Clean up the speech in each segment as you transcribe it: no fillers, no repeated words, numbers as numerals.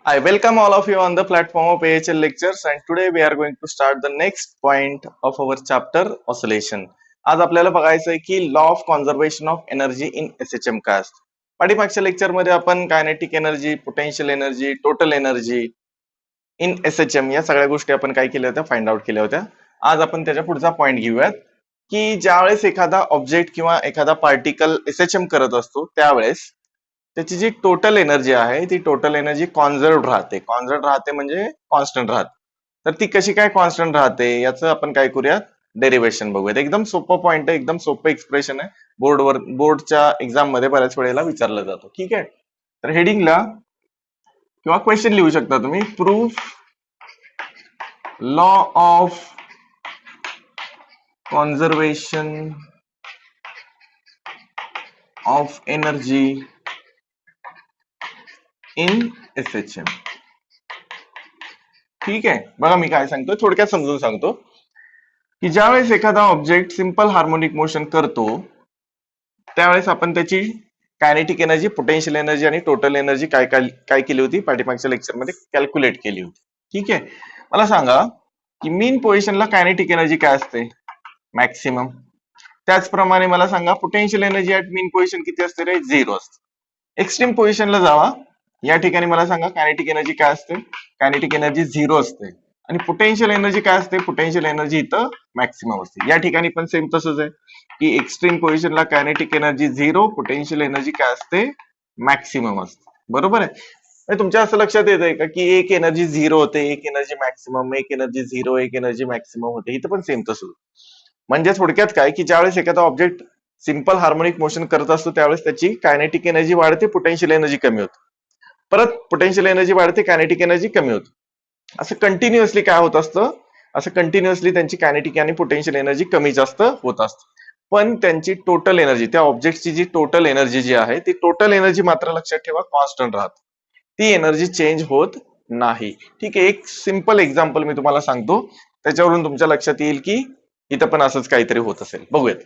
I welcome all of you on the platform of AHL Lectures, and today we are going to start the next point of our chapter oscillation. आज आपल्याला बघायचं आहे की law of conservation of energy in SHM कास्ट. पाठीमागच्या lecture मध्ये आपण kinetic energy, potential energy, total energy in SHM या सगळ्या गोष्टी आपण काय केल्या होत्या, फाइंड आउट केल्या होत्या. आज आपण त्याच्या पुढचा पॉइंट घेऊयात की ज्यावेळेस एखादा ऑब्जेक्ट किंवा एखादा पार्टिकल एसएचएम करत असतो त्यावेळेस त्याची जी टोटल एनर्जी आहे ती टोटल एनर्जी कॉन्झर्व्ड राहते. कॉन्झर्व्ड राहते म्हणजे कॉन्स्टंट राहते. तर ती कशी काय कॉन्स्टंट राहते याचं आपण काय करूयात, डेरिव्हेशन बघूयात. एकदम सोपं पॉइंट आहे, एकदम सोपं एक्सप्रेशन आहे. बोर्डच्या एक्झाम मध्ये बऱ्याच वेळेला विचारलं जातं. ठीक आहे, तर हेडिंगला किंवा क्वेश्चन लिहू शकता तुम्ही, proof law of conservation of energy in SHM. ठीक आहे, बघा मी काय सांगतो, थोडक्यात समजून सांगतो की ज्यावेळेस एखादा ऑब्जेक्ट सिंपल हार्मोनिक मोशन करतो त्यावेळेस आपण त्याची कायनेटिक एनर्जी, पोटेन्शियल एनर्जी आणि टोटल एनर्जी काय काय काय केली होती पाठीमागच्या लेक्चर मध्ये कॅल्क्युलेट केली होती. ठीक आहे, मला सांगा की मीन पोझिशनला कायनेटिक एनर्जी काय असते, मॅक्सिमम. त्याचप्रमाणे मला सांगा potential energy at mean position किती असते रे, 0 असते. एक्स्ट्रीम पोझिशनला जावा, या ठिकाणी मला सांगा कायनेटिक एनर्जी काय असते, कायनेटिक एनर्जी 0 असते. आणि पोटेन्शियल एनर्जी काय असते, पोटेन्शियल एनर्जी इथं मॅक्सिमम असते. या ठिकाणी पण सेम तसंच आहे की एक्स्ट्रीम पोझिशनला कायनेटिक एनर्जी 0, पोटेन्शियल एनर्जी काय असते, मॅक्सिमम असते. बरोबर आहे. तुमच्या असं लक्षात येत आहे का की एक एनर्जी 0 होते, एक एनर्जी मॅक्सिमम, एक एनर्जी 0, एक एनर्जी मॅक्सिमम होते. इथं पण सेम तसंच. म्हणजे थोडक्यात काय की ज्यावेळेस एखादा ऑब्जेक्ट सिंपल हार्मोनिक मोशन करत असतो त्यावेळेस त्याची कायनेटिक एनर्जी वाढते, पोटेन्शियल एनर्जी कमी होते. परत पोटेन्शियल एनर्जी वाढते, कायनेटिक एनर्जी कमी होते. असं कंटिन्युअसली काय होत असतं, असं कंटिन्युअसली त्यांची कायनेटिक आणि पोटेन्शियल एनर्जी कमी जास्त होत असते. पण त्यांची टोटल एनर्जी, त्या ऑब्जेक्टची जी टोटल एनर्जी जी आहे ती टोटल एनर्जी मात्र लक्षात ठेवा कॉन्स्टंट राहते. ती एनर्जी चेंज होत नाही. ठीक आहे, एक सिंपल एक्झाम्पल मी तुम्हाला सांगतो, त्याच्यावरून तुमच्या लक्षात येईल की इथं पण असंच काहीतरी होत असेल. बघूयात.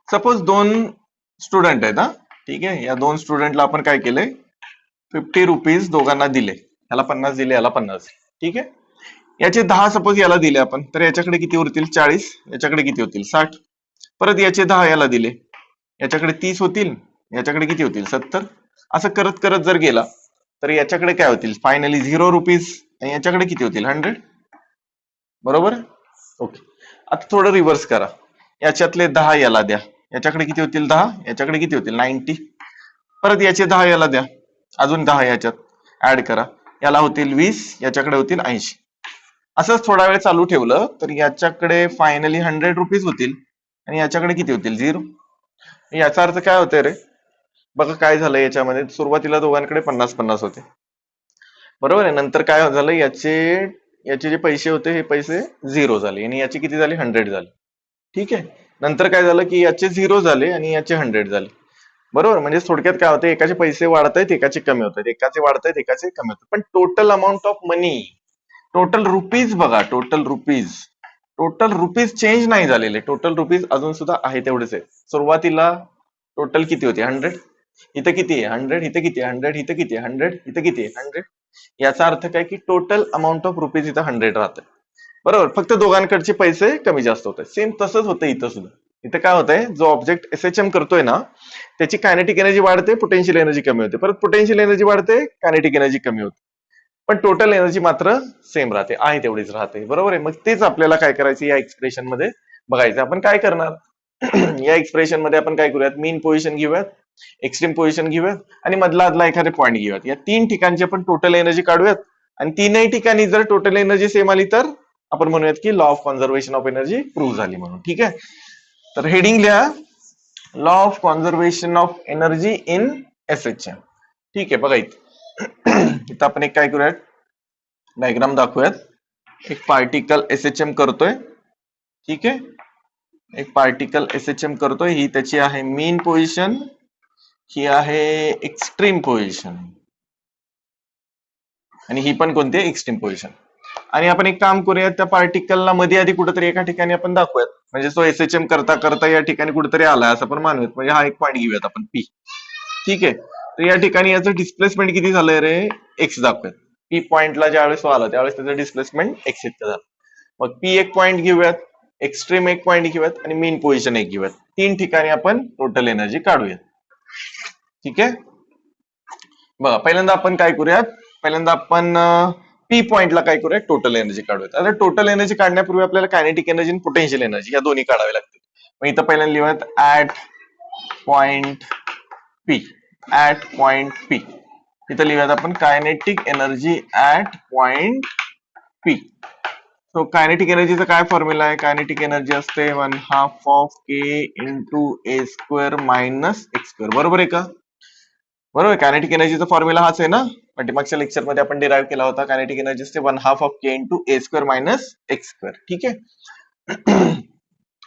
सपोज 2 स्टुडंट आहेत. हा, ठीक आहे, या 2 स्टुडंटला आपण काय केलंय, 50 रुपीज दोघांना दिले. ह्याला 50 दिले, याला 50. ठीक आहे, याचे 10 सपोज याला दिले आपण, तर याच्याकडे किती उरतील, 40. याच्याकडे किती होतील, 60. परत याचे 10 याला दिले, याच्याकडे 30 होतील, याच्याकडे किती होतील, 70. असं करत करत जर गेला तर याच्याकडे काय होतील, फायनली 0 रुपीज, आणि याच्याकडे किती होतील, 100. बरोबर. ओके, आता थोडं रिव्हर्स करा. याच्यातले 10 याला द्या, याच्याकडे किती होतील, 10. याच्याकडे किती होतील, 90. परत याचे 10 याला द्या, अजून 10 याच्यात ऍड करा, याला होतील 20, याच्याकडे होतील 80. असंच थोडा वेळ चालू ठेवलं तर याच्याकडे फायनली 100 रुपीज होतील आणि याच्याकडे किती होतील, 0. याचा अर्थ काय होतंय रे, बघा काय झालं याच्यामध्ये, सुरुवातीला दोघांकडे 50-50 होते. बरोबर आहे. नंतर काय झालं, याचे याचे जे पैसे होते हे पैसे 0 झाले आणि याचे किती झाले, 100 झाले. ठीक आहे, नंतर काय झालं की याचे 0 झाले आणि याचे 100 झाले. बरोबर, म्हणजे थोडक्यात काय होतं, एकाचे पैसे वाढत आहेत, एकाचे कमी होत आहेत, एकाचे वाढत आहेत, एकाचे कमी होत. पण total amount of money, total rupees बघा, टोटल रुपीज चेंज नाही झालेले. टोटल रुपीज अजून सुद्धा आहे तेवढेच आहे. सुरुवातीला टोटल किती होते, 100. इथं किती आहे, 100. इथं किती आहे, 100. इथं किती आहे, 100. इथं किती आहे, 100. याचा अर्थ काय की टोटल अमाऊंट ऑफ रुपीज इथं 100 राहते. बरोबर, फक्त दोघांकडचे पैसे कमी जास्त होत आहेत. सेम तसंच होतं इथं सुद्धा. इथं काय होतंय, जो ऑब्जेक्ट एसएचएम करतोय ना त्याची कायनेटिक एनर्जी वाढते, पोटेन्शियल एनर्जी कमी होते. परत पोटेन्शियल एनर्जी वाढते, कायनेटिक एनर्जी कमी होते. पण टोटल एनर्जी मात्र सेम राहते, आहे तेवढीच राहते. बरोबर आहे. मग तेच आपल्याला काय करायचं या एक्सप्रेशन मध्ये बघायचं. आपण काय करणार या एक्सप्रेशन मध्ये आपण काय करूयात, मीन पोझिशन घेऊयात, एक्स्ट्रीम पोझिशन घेऊयात आणि मधला आदला एखादे पॉईंट घेऊयात. या 3 ठिकाणची आपण टोटल एनर्जी काढूयात आणि 3ही ठिकाणी जर टोटल एनर्जी सेम आली तर आपण म्हणूयात की law of conservation of energy prove झाली म्हणून. ठीक आहे, तर हेडिंग लिहा, law of conservation of energy in SHM. ठीक आहे, बघा इथं आपण एक काय करूयात, डायग्राम दाखवूयात. एक पार्टिकल एसएचएम करतोय. ठीक आहे, एक पार्टिकल एसएचएम करतोय, ही त्याची आहे मीन पोझिशन, ही आहे एक्स्ट्रीम पोझिशन आणि ही पण कोणती आहे, एक्स्ट्रीम पोझिशन. आणि आपण एक काम करूयात, त्या पार्टिकलला मध्ये आधी कुठेतरी एका ठिकाणी आपण दाखवूयात, म्हणजे तो एसएचएम करता करता या ठिकाणी कुठेतरी आलाय असं आपण मानूयात. म्हणजे हा एक पॉईंट घेऊयात आपण पी. ठीक आहे, तर या ठिकाणी याचं डिस्प्लेसमेंट किती झालंय रे, एक्स दाखवूयात. पी पॉइंटला ज्यावेळेस तो आला त्यावेळेस त्याचं डिस्प्लेसमेंट एक्स इतकं झालं. मग पी एक पॉइंट घेऊयात, एक्स्ट्रीम एक पॉइंट घेऊयात आणि मेन पोझिशन एक घेऊयात. 3 ठिकाणी आपण टोटल एनर्जी काढूयात. ठीक आहे, बघा पहिल्यांदा आपण काय करूयात, पहिल्यांदा आपण पी पॉइंटला काय करूया, टोटल एनर्जी काढूयात. आता टोटल एनर्जी काढण्यापूर्वी आपल्याला कायनेटिक एनर्जी आणि पोटेन्शियल एनर्जी या दोन्ही काढावे लागतील. मग इथं पहिल्यांदा लिहूयात at point P, at point P. इथं लिहूयात आपण kinetic energy at point P. So kinetic एनर्जीचा काय फॉर्म्युला आहे, कायनेटिक एनर्जी असते 1/2 of K into A square minus x square. बरोबर आहे का, बरोबर. कायनेटिक एनर्जीचा फॉर्म्युला हाच आहे ना, मागच्या लेक्चर मध्ये आपण डिराईव्ह केला होता. कायनेटिक एनर्जी असते 1/2 of K into A square minus x square. ठीक आहे,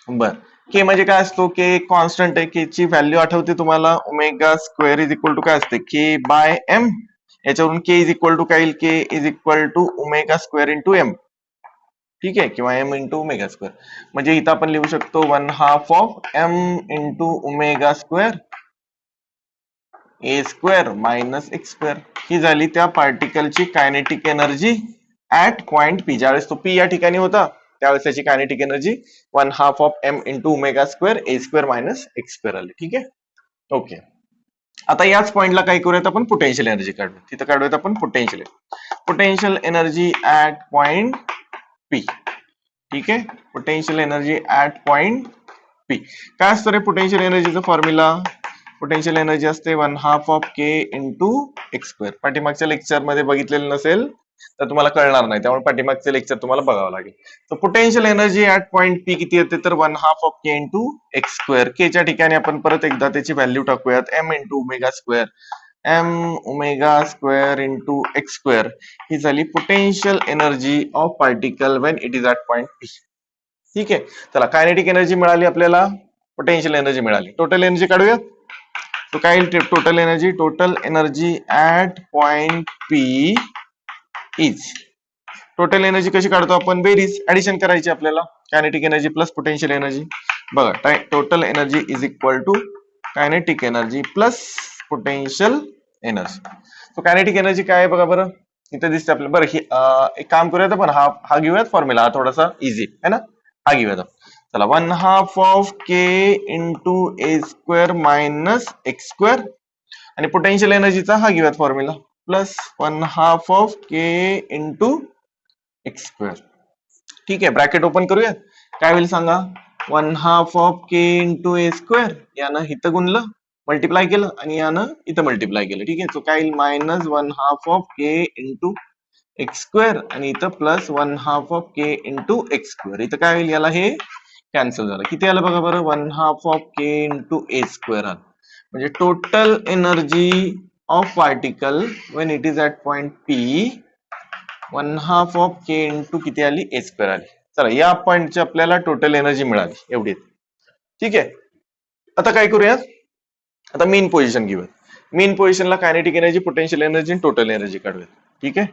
बर. के म्हणजे काय असतो, के कॉन्स्टंट आहे. के ची व्हॅल्यू आठवते तुम्हाला, omega square is equal to काय असते, के बाय एम. याच्यावरून के इज इक्वल टू काय येईल, k is equal to omega square into m. ठीक आहे, किंवा एम इंटू ओमेगा स्क्वेअर. म्हणजे इथं आपण लिहू शकतो 1/2 of M into omega square a square minus x square. ही झाली त्या पार्टिकलची kinetic energy at point P. ज्यावेळेस तो पी या ठिकाणी होता त्यावेळेस त्याची kinetic energy 1/2 of M into omega square a square minus x square आली. ठीक आहे, ओके. आता याच पॉइंटला काय करूयात आपण, पोटेन्शियल एनर्जी काढूया. तिथं काढूयात आपण potential energy at point P. ठीक आहे, potential energy at point P. काय असतं रे पोटेन्शियल एनर्जीचा फॉर्म्युला, पोटेन्शियल एनर्जी असते 1/2 of K into x square. पाठीमागच्या लेक्चर मध्ये बघितलेलं नसेल तर तुम्हाला कळणार नाही, त्यामुळे पाठीमागचे लेक्चर तुम्हाला बघावं लागेल. तर potential energy at point P किती येते, तर 1/2 of K into x square. K च्या ठिकाणी आपण परत एकदा त्याची व्हॅल्यू टाकूयात, m into omega square, m omega square into x square. ही झाली potential energy of particle when it is at point P. ठीक आहे, चला कायनेटिक एनर्जी मिळाली आपल्याला, पोटेन्शियल एनर्जी मिळाली. टोटल एनर्जी काढूयात. तो काय येईल, total energy at point P is. Total energy कशी काढतो आपण, बेरीज ऍडिशन करायची आपल्याला, kinetic energy plus potential energy. बघा total energy is equal to kinetic energy plus potential energy. तो कायनेटिक एनर्जी काय आहे बघा बरं, इथे दिसते आपल्याला. बरं एक काम करूयात आपण, हा घेऊयात फॉर्म्युला, हा थोडासा इझी आहे ना, हा घेऊयात. चला 1/2 of K into A square minus x square. आणि पोटेन्शियल एनर्जीचा हा घेऊयात formula, plus 1/2 of K into x square. ठीक आहे, ब्रॅकेट ओपन करूयात. काय होईल सांगा, 1/2 of K into A square, यानं इथं गुणलं मल्टिप्लाय केलं आणि यानं इथं मल्टिप्लाय केलं. ठीक आहे, तो काय येईल, minus 1/2 of K into x square आणि इथं plus 1/2 of K into x square. इथं काय होईल, याला हे कॅन्सल झालं. किती आलं बघा बरं, 1/2 of K into A square आलं. म्हणजे total energy of particle when it is at point P 1/2 of K into किती आली, ए स्क्वेअर आली. चला या पॉइंटची आपल्याला टोटल एनर्जी मिळाली एवढी. ठीक आहे, आता काय करूयात, आता मेन पोझिशन घेऊयात. मेन पोझिशनला कायनेटिक एनर्जी, पोटेन्शियल एनर्जी आणि टोटल एनर्जी काढूयात. ठीक आहे,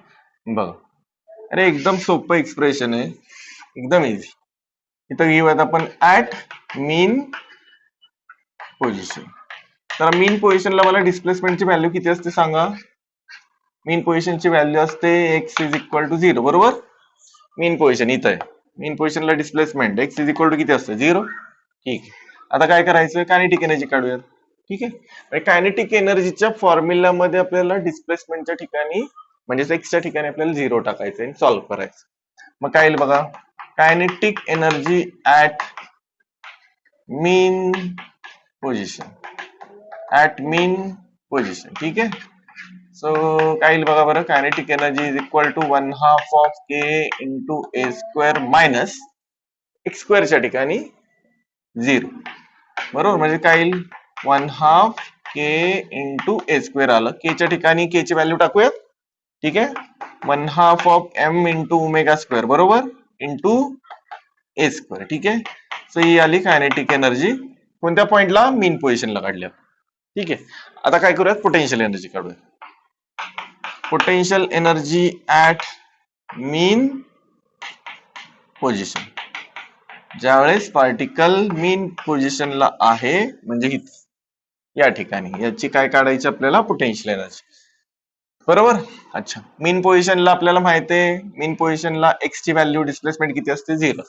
बघा अरे एकदम सोपं एक्सप्रेशन आहे, एकदम इझी. इथं घेऊयात आपण ऍट मीन पोझिशन. तर मीन पोझिशनला मला डिस्प्लेसमेंटची व्हॅल्यू किती असते सांगा, मीन पोझिशनची व्हॅल्यू असते एक्स इज इक्वल टू 0. बरोबर, मीन पोझिशन इथं आहे, मीन पोझिशनला displacement X is equal to किती असतं, 0. ठीक आहे, आता काय करायचं, कायनेटिक एनर्जी काढूयात. ठीक आहे, कायनेटिक एनर्जीच्या फॉर्म्युलामध्ये आपल्याला डिस्प्लेसमेंटच्या ठिकाणी म्हणजे एक्सच्या ठिकाणी आपल्याला 0 टाकायचं आणि सॉल्व्ह करायचं. मग काय येईल बघा, kinetic energy at mean position, at mean position. ठीक आहे, सो काय येईल बघा बरं, kinetic energy is equal to 1/2 of K into A square minus x स्क्वेअरच्या ठिकाणी 0. बरोबर, म्हणजे काय येईल 1/2 के इंटू ए स्क्वेअर आलं. के च्या ठिकाणी के ची व्हॅल्यू टाकूयात. ठीक आहे, 1/2 of M into omega square बरोबर इंटू ए स्क्वेअर. ठीक आहे, सो ही आली कायनेटिक एनर्जी कोणत्या पॉइंटला, मीन पोझिशनला काढल्या. ठीक आहे, आता काय करूयात, पोटेन्शियल एनर्जी काढूया. Potential energy at mean position, ज्यावेळेस पार्टिकल मीन पोझिशनला आहे म्हणजे या ठिकाणी याची काय काढायची आपल्याला, पोटेन्शियल एनर्जी. बरोबर. अच्छा, मीन पोझिशनला आपल्याला माहिती आहे, मीन पोझिशनला एक्स ची व्हॅल्यू डिस्प्लेसमेंट किती असते, 0.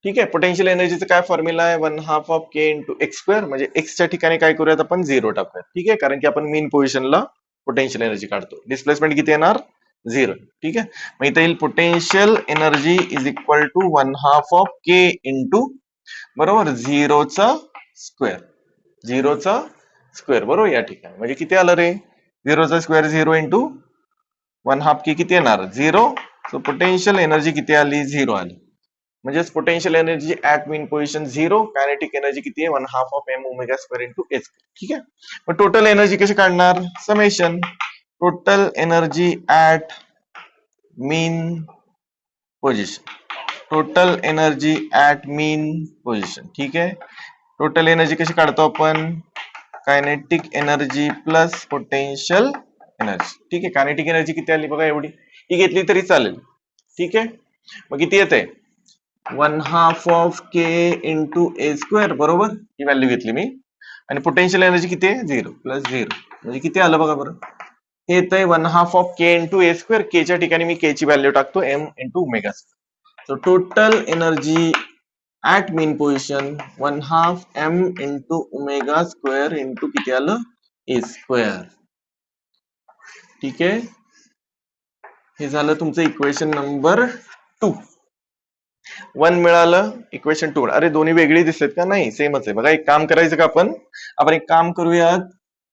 ठीक आहे. पोटेन्शियल एनर्जीचा काय फॉर्म्युला आहे, 1/2 of K into x square. म्हणजे एक्सच्या ठिकाणी काय करूयात आपण, 0 टाकूयात. ठीक आहे, कारण की आपण मीन पोझिशनला पोटेन्शियल एनर्जी काढतो. डिस्प्लेसमेंट किती येणार, 0. ठीक आहे. मग इथे येईल potential energy is equal to 1/2 of K into, बरोबर, 0चा स्क्वेअर. 0चा स्क्वेअर, बरोबर. या ठिकाणी म्हणजे किती आलं रे, 0चा स्क्वेअर 0 इंटू 1/2 के किती येणार, 0. सो पोटेन्शियल एनर्जी किती आली, 0 आली. म्हणजे potential energy at mean position 0. Kinetic energy किती आहे, 1/2 of M omega square into H. ठीक आहे. मग टोटल एनर्जी कशी काढणार, summation total energy at mean position. Total energy at mean position. ठीक आहे. टोटल एनर्जी कशी काढतो आपण, kinetic energy plus potential energy. ठीक आहे. कायनेटिक एनर्जी किती आली बघा, एवढी. ही घेतली तरी चालेल. ठीक आहे. मग किती येते, 1/2 of K into A square, बरोबर. ही व्हॅल्यू घेतली मी. आणि पोटेन्शियल एनर्जी किती आहे, 0 प्लस 0. म्हणजे किती आलं बघा बरं, हे येतंय 1/2 of K into A square. K च्या ठिकाणी मी के ची व्हॅल्यू टाकतो, m into omega. So total energy at mean position 1/2 m into omega square into किती आलं, ए स्क्वेअर. ठीक आहे. हे झालं तुमचं इक्वेशन नंबर 2. 1 मिळालं, इक्वेशन 2. अरे दोन्ही वेगळी दिसतात का, नाही सेमच आहे. बघा एक काम करायचं का आपण एक काम करूयात,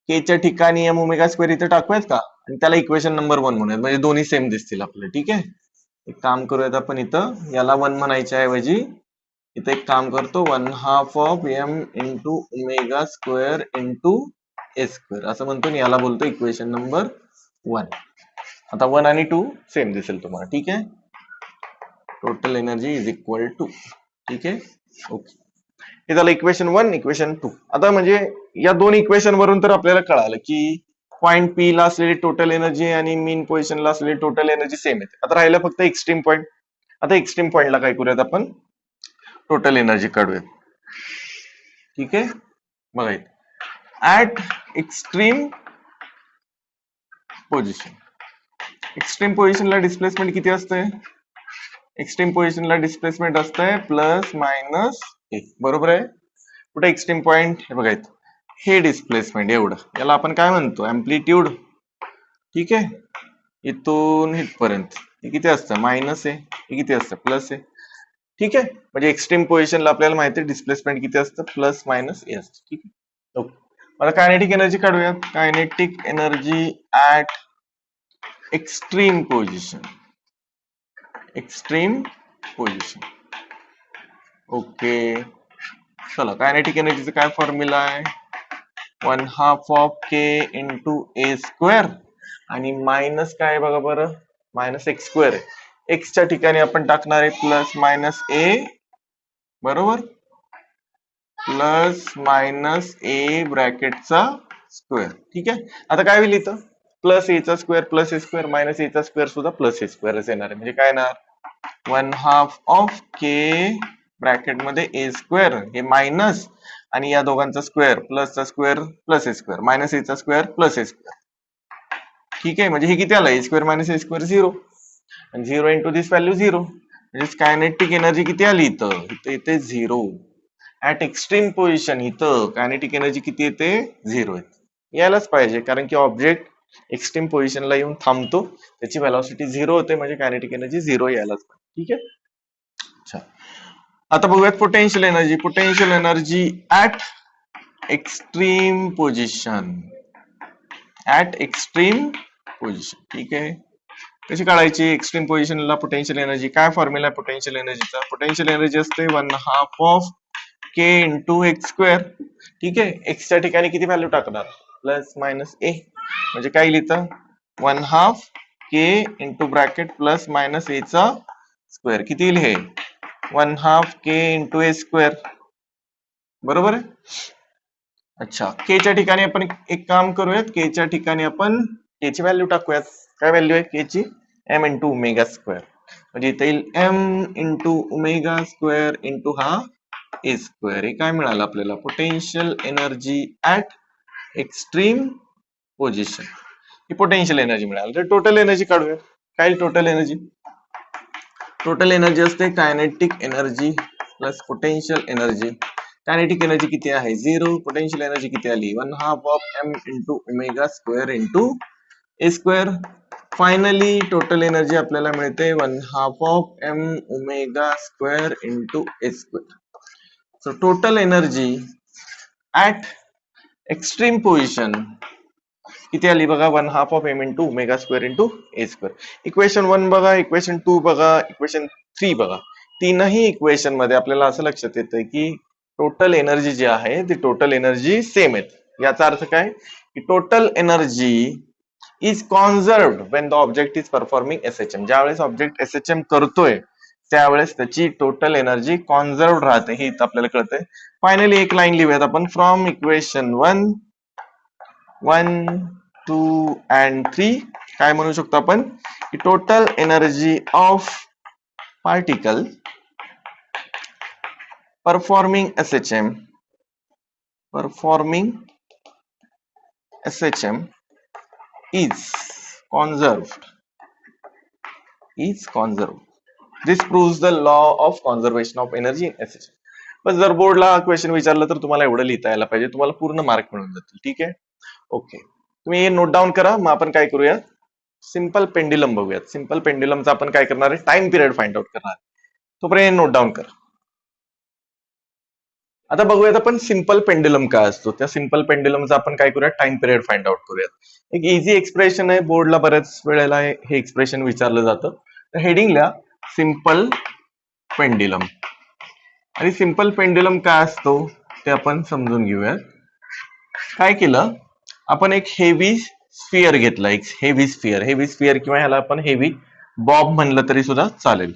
के च्या ठिकाणी एम ओमेगा स्क्वेअर इथे टाकूयात का, आणि त्याला इक्वेशन नंबर 1 म्हणूयात, म्हणजे दोन्ही सेम दिसतील आपल्याला. ठीक आहे. एक काम करूयात आपण, इथं याला 1 म्हणायच्या ऐवजी इथे एक काम करतो, 1/2 of M into omega square into A square असं म्हणतो, याला बोलतो इक्वेशन नंबर 1. आता 1 आणि 2 सेम दिसेल तुम्हाला. ठीक आहे. Total energy is equal to. ठीक आहे. ओके, हे झालं इक्वेशन 1, इक्वेशन 2. आता म्हणजे या दोन इक्वेशन वरून तर आपल्याला कळालं की पॉइंट पी ला असलेली टोटल एनर्जी आणि मीन पोझिशनला असलेली टोटल एनर्जी सेम येते. आता राहिलं फक्त एक्स्ट्रीम पॉइंट. आता एक्स्ट्रीम पॉइंटला काय करूयात आपण, टोटल एनर्जी काढूयात. ठीक आहे. बघा ऍट एक्स्ट्रीम पोझिशन. एक्स्ट्रीम पोझिशनला डिस्प्लेसमेंट किती असते, एक्स्ट्रीम पोझिशनला डिस्प्लेसमेंट असतंय प्लस मायनस 1, बरोबर आहे. कुठे एक्स्ट्रीम पॉइंट, हे बघा हे डिस्प्लेसमेंट एवढं, याला आपण काय म्हणतो, अँप्लिट्यूड. ठीक आहे. इथून इथपर्यंत हे किती असतं, मायनस आहे. हे किती असतं, प्लस आहे. ठीक आहे. म्हणजे एक्स्ट्रीम पोझिशनला आपल्याला माहिती आहे डिस्प्लेसमेंट किती असतं, प्लस मायनस ए असतं. ठीक आहे. ओके. मला कायनेटिक एनर्जी काढूयात. Kinetic energy at extreme position. Extreme position. Okay. चला, कायनेटिक एनर्जीचा काय फॉर्म्युला आहे, 1/2 of K into A square आणि मायनस काय बघा बरं, मायनस एक्स स्क्वेअर आहे. एक्सच्या ठिकाणी आपण टाकणार आहे प्लस मायनस ए, बरोबर, प्लस मायनस ए ब्रॅकेटचा स्क्वेअर. ठीक आहे. आता काय होईल इथं, प्लस एचा स्क्वेअर प्लस ए स्क्वेअर, मायनस एचा स्क्वेअर सुद्धा प्लस ए स्क्वेअरच येणार आहे. म्हणजे काय येणार, 1/2 ऑफ के ब्रॅकेट मध्ये ए स्क्वेअर, हे मायनस आणि या दोघांचा स्क्वेअर, प्लसचा स्क्वेअर प्लस ए स्क्वेअर, मायनस एचा स्क्वेअर प्लस ए स्क्वेअर. ठीक आहे. म्हणजे हे किती आलं, ए स्क्वेअर मायनस ए स्क्वेअर 0, आणि 0 इंटू दिस व्हॅल्यू 0. म्हणजे कायनेटिक एनर्जी किती आली इथं, इथे 0. ऍट एक्स्ट्रीम पोझिशन इथं कायनेटिक एनर्जी किती येते, 0 येते. यायलाच पाहिजे, कारण की ऑब्जेक्ट एक्स्ट्रीम पोझिशनला येऊन थांबतो, त्याची व्हेलॉसिटी 0 होते, म्हणजे कायनेटिक एनर्जी 0 यायलाच पाहिजे. ठीक आहे. अच्छा, आता बघूयात potential energy. Potential energy at extreme position. At extreme position. ठीक आहे. कशी काढायची एक्स्ट्रीम पोझिशनला पोटेन्शियल एनर्जी, काय फॉर्म्युला आहे पोटेन्शियल एनर्जीचा, पोटेन्शियल एनर्जी असते 1/2 of K into x square. ठीक आहे. एक्सच्या ठिकाणी किती व्हॅल्यू टाकणार, प्लस मायनस ए. म्हणजे काय लिहितं, 1/2 के इंटू ब्रॅकेट प्लस मायनस ए चा स्क्वेअर. किती येईल हे, 1/2 के इंटू ए स्क्वेअर, बरोबर आहे. अच्छा, के च्या ठिकाणी आपण एक काम करूयात, के च्या ठिकाणी आपण के ची व्हॅल्यू टाकूयात. काय व्हॅल्यू आहे के ची, एम इंटू ओमेगा स्क्वेअर. म्हणजे इथे येईल M into omega square into हा ए स्क्वेअर. हे काय मिळालं आपल्याला, potential energy at extreme position ही पोटेन्शियल एनर्जी मिळाली. तर टोटल एनर्जी काढूया. काय टोटल एनर्जी? टोटल एनर्जी असते kinetic energy plus potential energy. Kinetic energy किती आहे? 0. पोटेन्शियल एनर्जी किती आली? 1/2 of m into omega square into A square. Finally total energy आपल्याला मिळते 1/2 of m omega square into A square. So total energy at extreme position किती आली बघा? 1/2 of m into omega square into A square. Equation 1 बघा, equation 2 बघा, equation 3 बघा. तीनही equation मध्ये आपल्याला असं लक्षात येतं की टोटल एनर्जी जी आहे ती टोटल एनर्जी सेम आहे. याचा अर्थ काय? की total energy is conserved when the object is performing SHM. ज्यावेळेस ऑब्जेक्ट SHM करतोय त्यावेळेस त्याची टोटल एनर्जी कॉन्झर्व्ड राहते. हे इथं आपल्याला कळतंय. फायनली एक लाईन लिहूयात आपण. फ्रॉम इक्वेशन 1, 2 and 3 काय म्हणू शकतो आपण? की total energy of particle performing SHM is conserved. This proves the law of conservation of energy in SHM. पण जर बोर्डला क्वेश्चन विचारलं तर तुम्हाला एवढं लिहिता यायला पाहिजे, तुम्हाला पूर्ण मार्क मिळून जातील. ठीक आहे, ओके. तुम्ही हे नोट डाऊन करा. मग आपण काय करूया? सिंपल पेंड्युलम बघूयात. सिंपल पेंड्युलमचा आपण काय करणार आहे? टाइम पिरियड फाइंड आउट करणार आहे. तोपर्यंत नोट डाऊन करा. आता बघूयात आपण सिंपल पेंड्युलम काय असतो. त्या सिंपल पेंड्युलमचा आपण काय करूया? टाइम पिरियड फाइंड आउट करूयात. एक इझी एक्सप्रेशन आहे, बोर्डला बऱ्याच वेळेला हे एक्सप्रेशन विचारलं जातं. तर हेडिंगला सिंपल पेंड्युलम. आणि सिंपल पेंड्युलम काय असतो ते आपण समजून घेऊयात. काय केलं आपण? एक हेवी स्फिअर घेतला. एक हेवी स्फिअर किंवा ह्याला आपण हेवी बॉब म्हणलं तरी सुद्धा चालेल.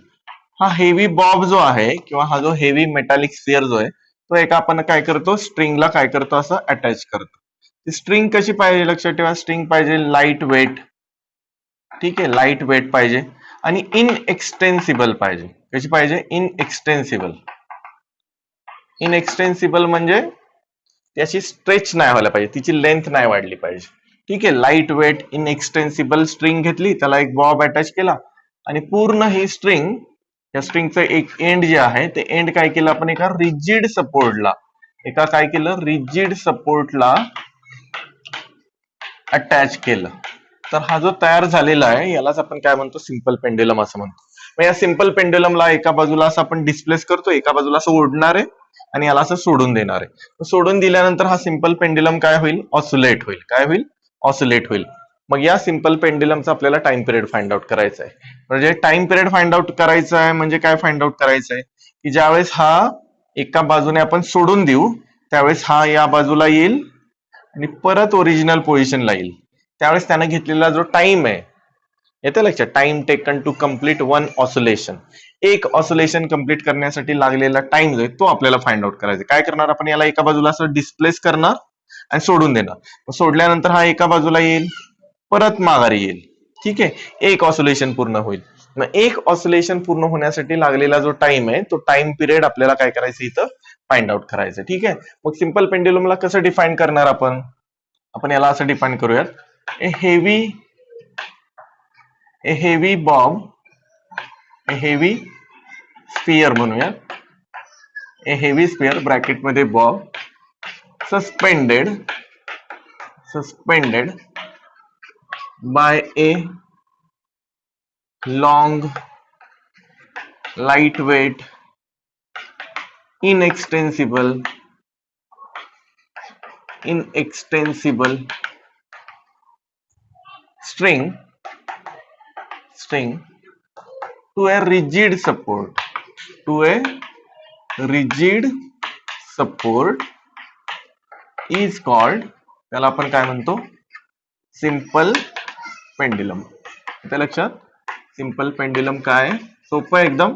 हा हेवी बॉब जो आहे किंवा हा जो हेवी मेटॅलिक स्फिअर जो आहे तो एका आपण काय करतो? स्ट्रिंगला काय करतो? असं अटॅच करतो. स्ट्रिंग कशी पाहिजे? लक्षात ठेवा, स्ट्रिंग पाहिजे लाईट वेट. ठीक आहे, लाईट वेट पाहिजे आणि इनएक्सटेन्सिबल पाहिजे. कशी पाहिजे? इनएक्सटेन्सिबल. इनएक्सटेन्सिबल म्हणजे त्याची स्ट्रेच नाही व्हायला पाहिजे, तिची लेंथ नाही वाढली पाहिजे. ठीक आहे, लाईट वेट इनएक्सटेन्सिबल स्ट्रिंग घेतली, त्याला एक बॉब अटॅच केला आणि पूर्ण ही स्ट्रिंग, या स्ट्रिंगचं एक एंड जे आहे ते एंड काय केलं आपण? एका रिजिड सपोर्टला, काय केलं? रिजिड सपोर्टला अटॅच केलं. तर हा जो तयार झालेला आहे यालाच आपण काय म्हणतो? सिंपल पेंड्युलम असं म्हणतो. मग या सिंपल पेंड्युलमला एका बाजूला असं आपण डिस्प्लेस करतो, एका बाजूला असं ओढणार आहे आणि याला असं सोडून देणार आहे. सोडून दिल्यानंतर हा सिंपल पेंड्युलम काय होईल? ऑसिलेट होईल. काय होईल? ऑसिलेट होईल. मग या सिंपल पेंड्युलमचा आपल्याला टाइम पिरियड फाइंड आउट करायचा आहे. म्हणजे टाइम पिरियड फाइंड आउट करायचा आहे म्हणजे काय फाइंड आउट करायचं आहे? की ज्यावेळेस हा एका बाजूने आपण सोडून देऊ त्यावेळेस हा या बाजूला येईल आणि परत ओरिजिनल पोझिशनला येईल. त्यावेळेस त्याने घेतलेला जो टाइम आहे, येते लक्षात? Time taken to complete one oscillation. एक ऑसिलेशन कम्प्लीट करण्यासाठी लागलेला टाइम जो आहे तो आपल्याला फाइंड आउट करायचा. काय करणार आपण? याला एका बाजूला असं डिस्प्लेस करणार आणि सोडून देणार. सोडल्यानंतर हा एका बाजूला येईल, परत माघारी येईल. ठीक आहे, एक ऑसिलेशन पूर्ण होईल. मग एक ऑसिलेशन पूर्ण होण्यासाठी लागलेला जो टाइम आहे तो टाइम पिरियड आपल्याला काय करायचं? इथं फाइंड आउट करायचं. ठीक आहे, मग सिंपल पेंड्युलमला कसं डिफाईन करणार आपण? आपण याला असं डिफाईन करूयात. ए हेवी बॉब, ए हेवी स्फिअर म्हणूयात. ए हेवी स्फिअर ब्रॅकेट मध्ये Bob suspended by a long, lightweight, inextensible string to a rigid support. Is called, त्याला आपण काय म्हणतो? Simple pendulum. लक्षात? सिंपल पेंड्युलम काय? सोपं एकदम.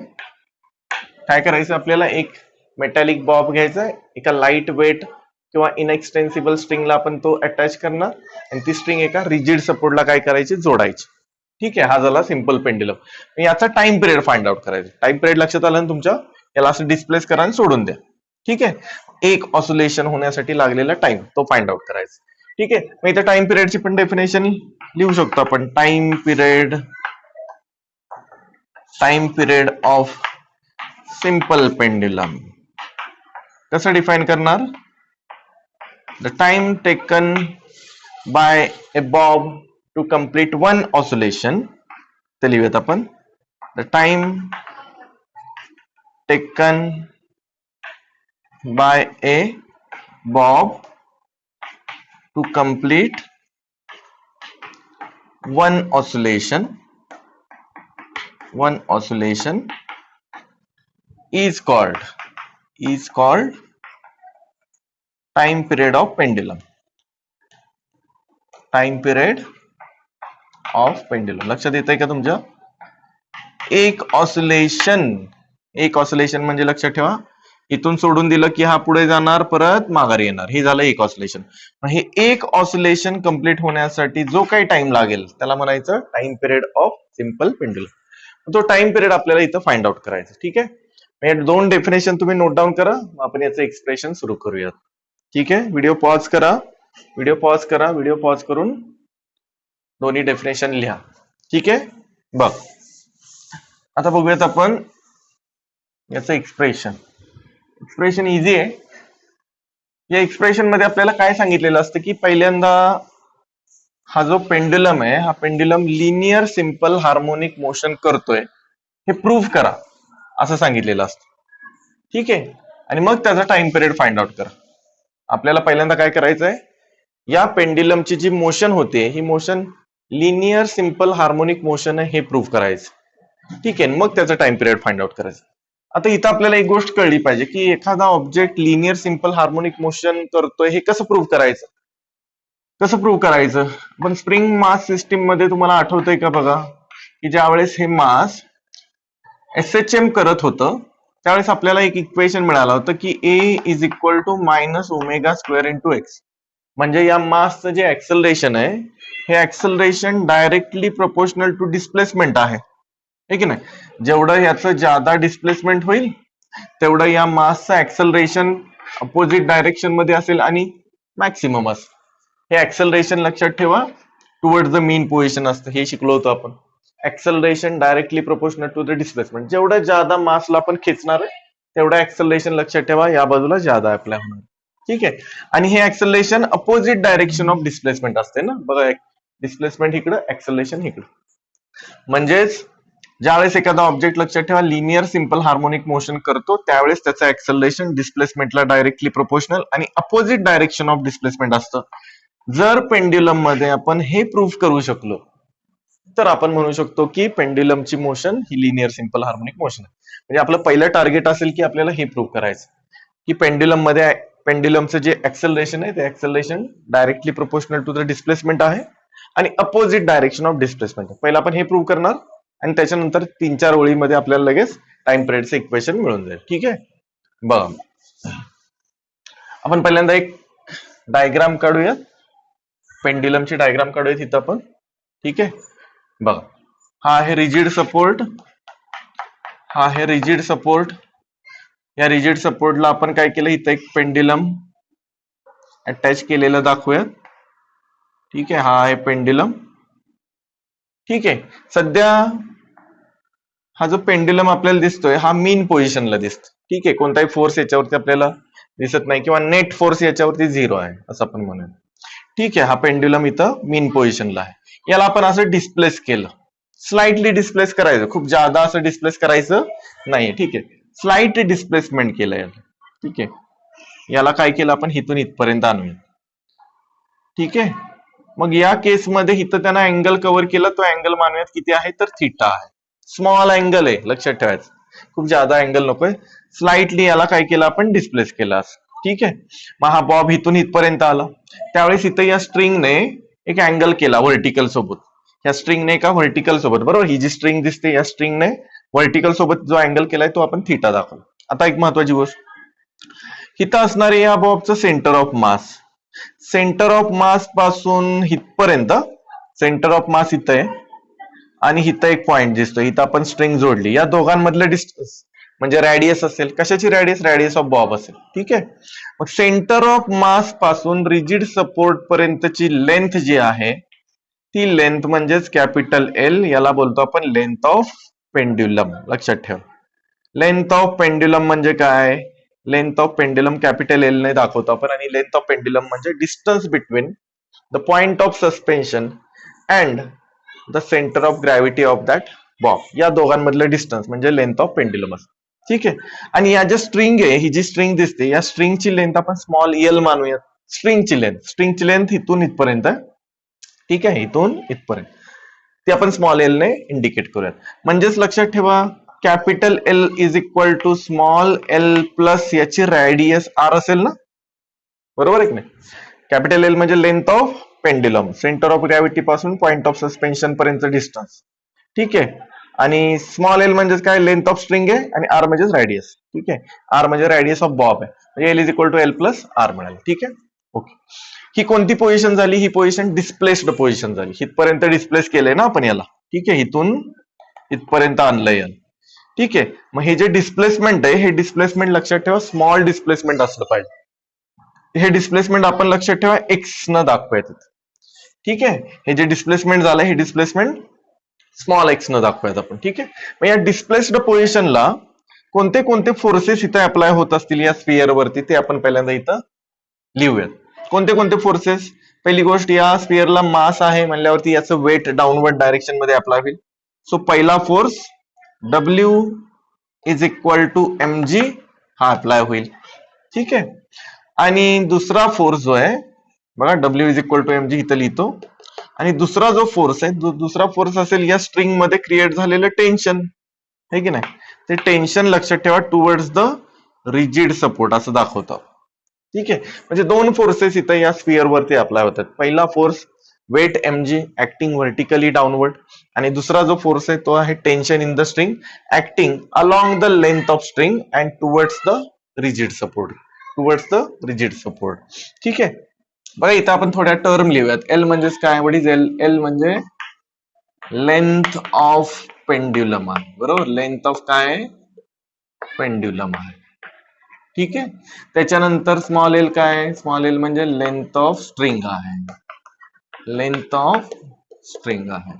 काय करायचं आपल्याला? एक मेटॅलिक बॉब घ्यायचा, एका लाईट वेट किंवा इनएक्सटेन्सिबल स्ट्रिंगला आपण तो अटॅच करणार आणि ती स्ट्रिंग एका रिजिड सपोर्टला काय करायची? जोडायची. ठीक आहे, हा झाला सिंपल पेंड्युलम. याचा टाइम पिरियड फाइंड आउट करायचा. टाइम पिरियड लक्षात आलं ना तुमच्या? याला असं डिस्प्लेस करा आणि सोडून द्या. ठीक आहे, एक ऑसिलेशन होण्यासाठी लागलेला टाइम तो फाइंड आउट करायचा. ठीक आहे. मग इथे टाइम पिरियडची पण डेफिनेशन लिहू शकतो आपण. Time period of simple pendulum कसं डिफाइन करणार? The time taken by a bob to complete one oscillation. ते लिहूयात आपण. The time taken by a bob to complete one oscillation is called time period of pendulum. Time period of pendulum लक्षात येत आहे का तुमच्या? एक ऑसिलेशन म्हणजे लक्षात ठेवा, इथून सोडून दिलं की हा पुढे जाणार, परत माघारी येणार. हे झालं एक ऑसिलेशन. हे एक ऑसिलेशन कंप्लीट होण्यासाठी जो काही टाइम लागेल त्याला म्हणायचं time period of simple pendulum. तो टाइम पिरियड आपल्याला इथं फाइंड आउट करायचं. ठीक आहे. हे दोन डेफिनेशन तुम्ही नोट डाऊन करा. आपण याचं एक्सप्रेशन सुरू करूयात. ठीक आहे. व्हिडिओ पॉज करून दोन्ही डेफिनेशन लिहा. ठीक आहे. बघ आता बघूयात आपण याचं एक्सप्रेशन इझी आहे. या एक्सप्रेशन मध्ये आपल्याला काय सांगितलेलं असतं की पहिल्यांदा हा जो पेंड्युलम आहे, हा pendulum linear simple harmonic motion करतोय हे प्रूव्ह करा असं सांगितलेलं असतं. ठीक आहे. आणि मग त्याचा टाइम पिरियड फाइंड आउट करा. आपल्याला पहिल्यांदा काय करायचंय, या पेंड्युलमची जी मोशन होते ही motion linear simple harmonic motion आहे हे प्रूव्ह करायचं. ठीक आहे. मग त्याचा टाइम पिरियड फाइंड आउट करायचं. आता इथं आपल्याला एक गोष्ट कळली पाहिजे की एखादा object linear simple harmonic motion करतोय हे कसं प्रूव्ह करायचं. पण स्प्रिंग मास सिस्टीम मध्ये तुम्हाला आठवतंय का बघा की ज्या वेळेस हे मास SHM करत होतं त्यावेळेस आपल्याला एक इक्वेशन मिळालं होतं की A is equal to minus omega square into X. म्हणजे या मासचं जे ऍक्सलरेशन आहे हे acceleration directly proportional to displacement आहे. हे की नाही. जेवढं याचं जादा डिस्प्लेसमेंट होईल तेवढं या मासचं ऍक्सलरेशन अपोजिट डायरेक्शन मध्ये असेल आणि मॅक्सिमम असेल. हे ऍक्सलरेशन लक्षात ठेवा टुवर्ड्स द मीन पोझिशन असतं. हे शिकलो होतो आपण. Acceleration directly proportional to the displacement. जेवढं जादा मासला आपण खेचणार आहे तेवढं ऍक्सलरेशन लक्षात ठेवा या बाजूला जादा अप्लाय होणार. ठीक आहे. आणि हे acceleration opposite direction of displacement असते ना. बघा डिस्प्लेसमेंट इकडं, ऍक्सलरेशन इकडं. म्हणजेच ज्यावेळेस एखादा ऑब्जेक्ट लक्षात ठेवा लिनियर सिंपल हार्मोनिक मोशन करतो त्यावेळेस त्याचं ऍक्सलरेशन डिस्प्लेसमेंटला डायरेक्टली प्रोपोर्शनल आणि अपोजिट डायरेक्शन ऑफ डिस्प्लेसमेंट असतं. जर पेंड्युलम मध्ये आपण हे प्रूव्ह करू शकलो तर आपण म्हणू शकतो की पेंड्युलमची मोशन ही लिनियर सिंपल हार्मोनिक मोशन आहे. म्हणजे आपलं पहिलं टार्गेट असेल की आपल्याला हे प्रूव्ह करायचं की पेंड्युलमचं जे ऍक्सलरेशन आहे ते acceleration directly proportional to the displacement आहे आणि अपोजिट डायरेक्शन ऑफ डिस्प्लेसमेंट आहे. पहिला आपण हे प्रूव्ह करणार आणि त्याच्यानंतर 3-4 ओळीमध्ये आपल्याला लगेच टाइम पिरियडचं इक्वेशन मिळून जाईल. ठीक आहे. बघा आपण पहिल्यांदा एक डायग्राम काढूया. पेंड्युलमची डायग्राम काढूया तिथं आपण. ठीक आहे. बघा हा आहे रिजिड सपोर्ट. या रिजिड सपोर्टला आपण काय केलं, इथं एक पेंड्युलम अटॅच केलेलं दाखवूयात. ठीक आहे. हा आहे पेंड्युलम. ठीक आहे. सध्या हा जो पेंड्युलम आपल्याला दिसतोय हा मीन पोझिशनला दिसतो. ठीक आहे. कोणताही फोर्स याच्यावरती आपल्याला दिसत नाही किंवा नेट फोर्स याच्यावरती 0 आहे असं आपण म्हणूया. ठीक आहे. हा पेंड्युलम इथं मीन पोझिशनला आहे. याला आपण असं डिस्प्लेस केलं, स्लाइटली डिस्प्लेस करायचं, खूप जादा असं डिस्प्लेस करायचं नाही. ठीक आहे. स्लाइट डिस्प्लेसमेंट केलं याला. ठीक आहे. याला काय केलं आपण, इथून इथपर्यंत आणूया. ठीक आहे. मग या केसमध्ये इथं त्यांना अँगल कव्हर केला, तो अँगल मानूयात किती आहे तर थीटा आहे. स्मॉल अँगल आहे लक्षात ठेवायचं, खूप जादा अँगल नकोय. स्लाइटली याला काय केलं आपण, डिस्प्लेस केला. ठीक आहे. मग हा बॉब इथून इथपर्यंत आला, त्यावेळेस इथं या स्ट्रिंगने एक अँगल केला व्हर्टिकल सोबत. या स्ट्रिंगने एका व्हर्टिकल सोबत, बरोबर, ही जी स्ट्रिंग दिसते या स्ट्रिंगने व्हर्टिकल सोबत जो अँगल केलाय तो आपण थीटा दाखवला. आता एक महत्वाची गोष्ट, इथं असणारे या बॉबचं सेंटर ऑफ मास पासून इथपर्यंत, सेंटर ऑफ मास इथं आहे आणि इथं एक पॉइंट दिसतो, इथं आपण स्ट्रिंग जोडली. या दोघांमधलं डिस्टन्स म्हणजे रॅडियस असेल. कशाची रॅडियस? रॅडियस ऑफ बॉब असेल. ठीक आहे. मग सेंटर ऑफ मास पासून रिजिड सपोर्ट पर्यंतची लेंथ जी आहे ती लेंथ म्हणजेच कॅपिटल एल, याला बोलतो आपण लेंथ ऑफ पेंड्युलम. लक्षात ठेवा. लेंथ ऑफ पेंड्युलम म्हणजे काय? Length of pendulum capital L ने दाखवतो आपण, आणि लेंथ ऑफ पेंड्युलम म्हणजे distance between the point of suspension and the centre of gravity of that Bob, या दोघांमधलं डिस्टन्स म्हणजे लेंथ ऑफ पेंड्युलम असतं. ठीक आहे. आणि या ज्या स्ट्रिंग आहे, ही जी स्ट्रिंग दिसते, या स्ट्रिंगची लेंथ आपण स्मॉल एल मानूयात. स्ट्रिंगची लेंथ इथून इथपर्यंत. ठीक आहे, इथून इथपर्यंत ती आपण स्मॉल एल ने इंडिकेट करूयात. म्हणजेच लक्षात ठेवा, capital L is equal to small L plus याची रॅडियस आर असेल ना, बरोबर आहे की नाही? कॅपिटल एल म्हणजे length of pendulum, centre of gravity पासून पॉइंट ऑफ सस्पेन्शन पर्यंत डिस्टन्स. ठीक आहे. आणि स्मॉल एल म्हणजे काय? लेंथ ऑफ स्ट्रिंग आहे, आणि आर म्हणजे रॅडियस. ठीक आहे. आर म्हणजे रॅडियस ऑफ बॉब आहे, म्हणजे L is equal to L plus R मिळाले. ठीक आहे. ओके. ही कोणती पोझिशन झाली? ही पोझिशन डिस्प्लेस्ड पोझिशन झाली. इथपर्यंत डिस्प्लेस केलंय ना आपण याला. ठीक आहे. इथून इथपर्यंत आणलंय याला. ठीक आहे. मग हे जे डिस्प्लेसमेंट आहे, हे डिस्प्लेसमेंट लक्षात ठेवा स्मॉल डिस्प्लेसमेंट असलं पाहिजे. हे डिस्प्लेसमेंट आपण लक्षात ठेवा एक्स न दाखवायचं. ठीक आहे. हे जे डिस्प्लेसमेंट झालं, हे डिस्प्लेसमेंट स्मॉल एक्स न दाखवायचं आपण. ठीक आहे. मग या डिस्प्लेस्ड पोझिशनला कोणते कोणते फोर्सेस इथं अप्लाय होत असतील या स्फिअर वरती, ते आपण पहिल्यांदा इथं लिहूयात. कोणते कोणते फोर्सेस? पहिली गोष्ट, या स्फिअरला मास आहे म्हणल्यावरती याचं वेट डाऊनवर्ड डायरेक्शन मध्ये अप्लाय होईल. सो पहिला force W is equal to mg हा अप्लाय होईल. ठीक आहे. आणि दुसरा फोर्स जो आहे बघा, W is equal to mg इथं लिहितो. आणि दुसरा जो फोर्स आहे, दुसरा फोर्स असेल या स्ट्रिंग मध्ये क्रिएट झालेलं टेन्शन, आहे की नाही? ते टेन्शन लक्षात ठेवा टुवर्ड्स द रिजिड सपोर्ट असं दाखवतो. ठीक आहे. म्हणजे दोन फोर्सेस इथं या स्फिअर वरती अप्लाय होतात. पहिला force weight mg acting vertically downward, आणि दुसरा जो फोर्स आहे तो आहे tension in the string acting along the length of string and towards the rigid support. ठीक आहे. बघा इथं आपण थोड्या टर्म लिहूयात. एल म्हणजेच काय? What is L? एल म्हणजे लेंथ ऑफ पेंड्युलम आहे. बरोबर. लेंथ ऑफ काय? पेंड्युलम आहे. ठीक आहे. त्याच्यानंतर स्मॉल एल काय? स्मॉल एल म्हणजे लेंथ ऑफ स्ट्रिंग आहे. लेंथ ऑफ स्ट्रिंग आहे.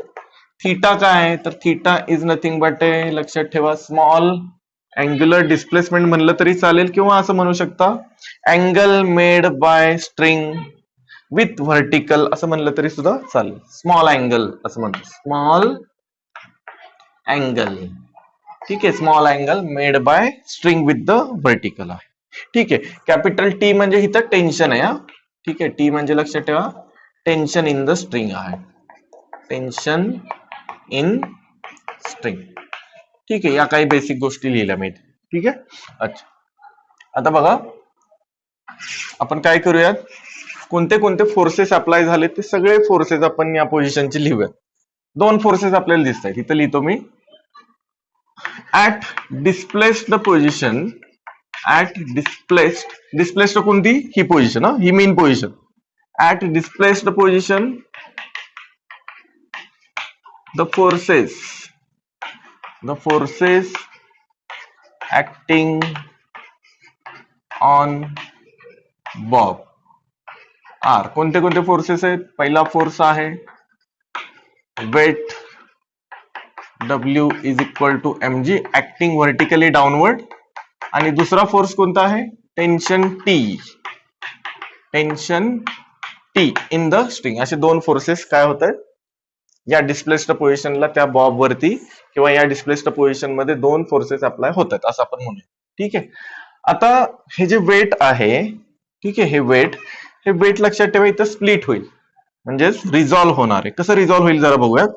थीटा काय? तर थीटा इज नथिंग बट ए, लक्षात ठेवा, स्मॉल अँग्युलर डिस्प्लेसमेंट म्हणलं तरी चालेल, किंवा असं म्हणू शकता angle made by string with vertical असं म्हणलं तरी सुद्धा चालेल. स्मॉल अँगल असं म्हणतो. Small angle. ठीक आहे. Small angle made by string with the vertical आहे. ठीक आहे. कॅपिटल टी म्हणजे इथं टेन्शन आहे. ठीक आहे. टी म्हणजे लक्षात ठेवा टेन्शन इन द स्ट्रिंग आहे. Tension in string. ठीक आहे. या काही बेसिक गोष्टी लिहिल्या मी. ठीक आहे. अच्छा, आता बघा आपण काय करूयात, कोणते कोणते फोर्सेस अप्लाय झाले ते सगळे फोर्सेस आपण या पोझिशनचे लिहूयात. दोन फोर्सेस आपल्याला दिसत आहेत. इथं लिहितो मी. At displaced position, at displaced कोणती? ही पोझिशन, ही mean position. At displaced position the forces acting on Bob are कोणते कोणते फोर्सेस आहेत? पहिला फोर्स आहे weight W is equal to mg acting vertically downward, आणि दुसरा फोर्स कोणता आहे? Tension T in the string. असे दोन फोर्सेस काय होत आहेत या डिस्प्लेस्ड पोझिशनला, त्या बॉब वरती, किंवा या डिस्प्लेस्ड पोझिशन मध्ये दोन फोर्सेस अप्लाय होत आहेत असं आपण म्हणूया. ठीक आहे. आता हे जे वेट आहे, ठीक आहे, हे वेट लक्षात ठेवा इथं स्प्लिट होईल, म्हणजेच रिझॉल्व्ह होणार आहे. कसं रिझॉल्व्ह होईल जरा बघूयात.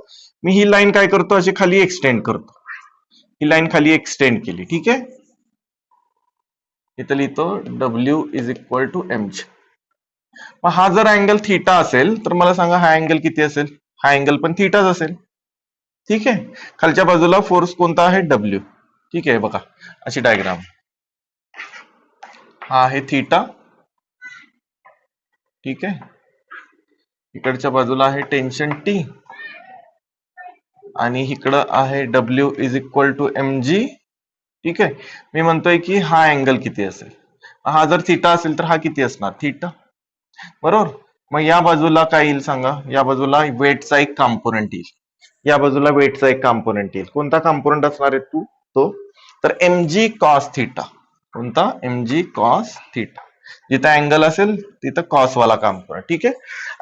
मी ही लाईन काय करतो, अशी खाली एक्सटेंड करतो. ही लाईन खाली एक्सटेंड केली. ठीक आहे. इथं लिहितो W is equal to mg. मग हा जर अँगल थीटा असेल तर मला सांगा हा अँगल किती असेल? हा अँगल पण थीटाच असेल. ठीक आहे. खालच्या बाजूला फोर्स कोणता आहे? W. ठीक आहे. बघा अशी डायग्राम. हा आहे थीटा. ठीक आहे. इकडच्या बाजूला आहे टेन्शन T, आणि इकडं आहे W is equal to mg, ठीक आहे. मी म्हणतोय की हा अँगल किती असेल, हा जर थिटा असेल तर हा किती असणार, थिटा, बरोबर. मग या बाजूला काय येईल सांगा, या बाजूला वेटचा एक कॉम्पोनंट येईल, या बाजूला वेटचा एक कॉम्पोनंट येईल. कोणता कॉम्पोनंट असणार आहे तो तर एम जी कॉस थिटा. कोणता, एम जी कॉस थिटा. जिथं अँगल असेल तिथं कॉस वाला कॉम्पोनंट. ठीक आहे.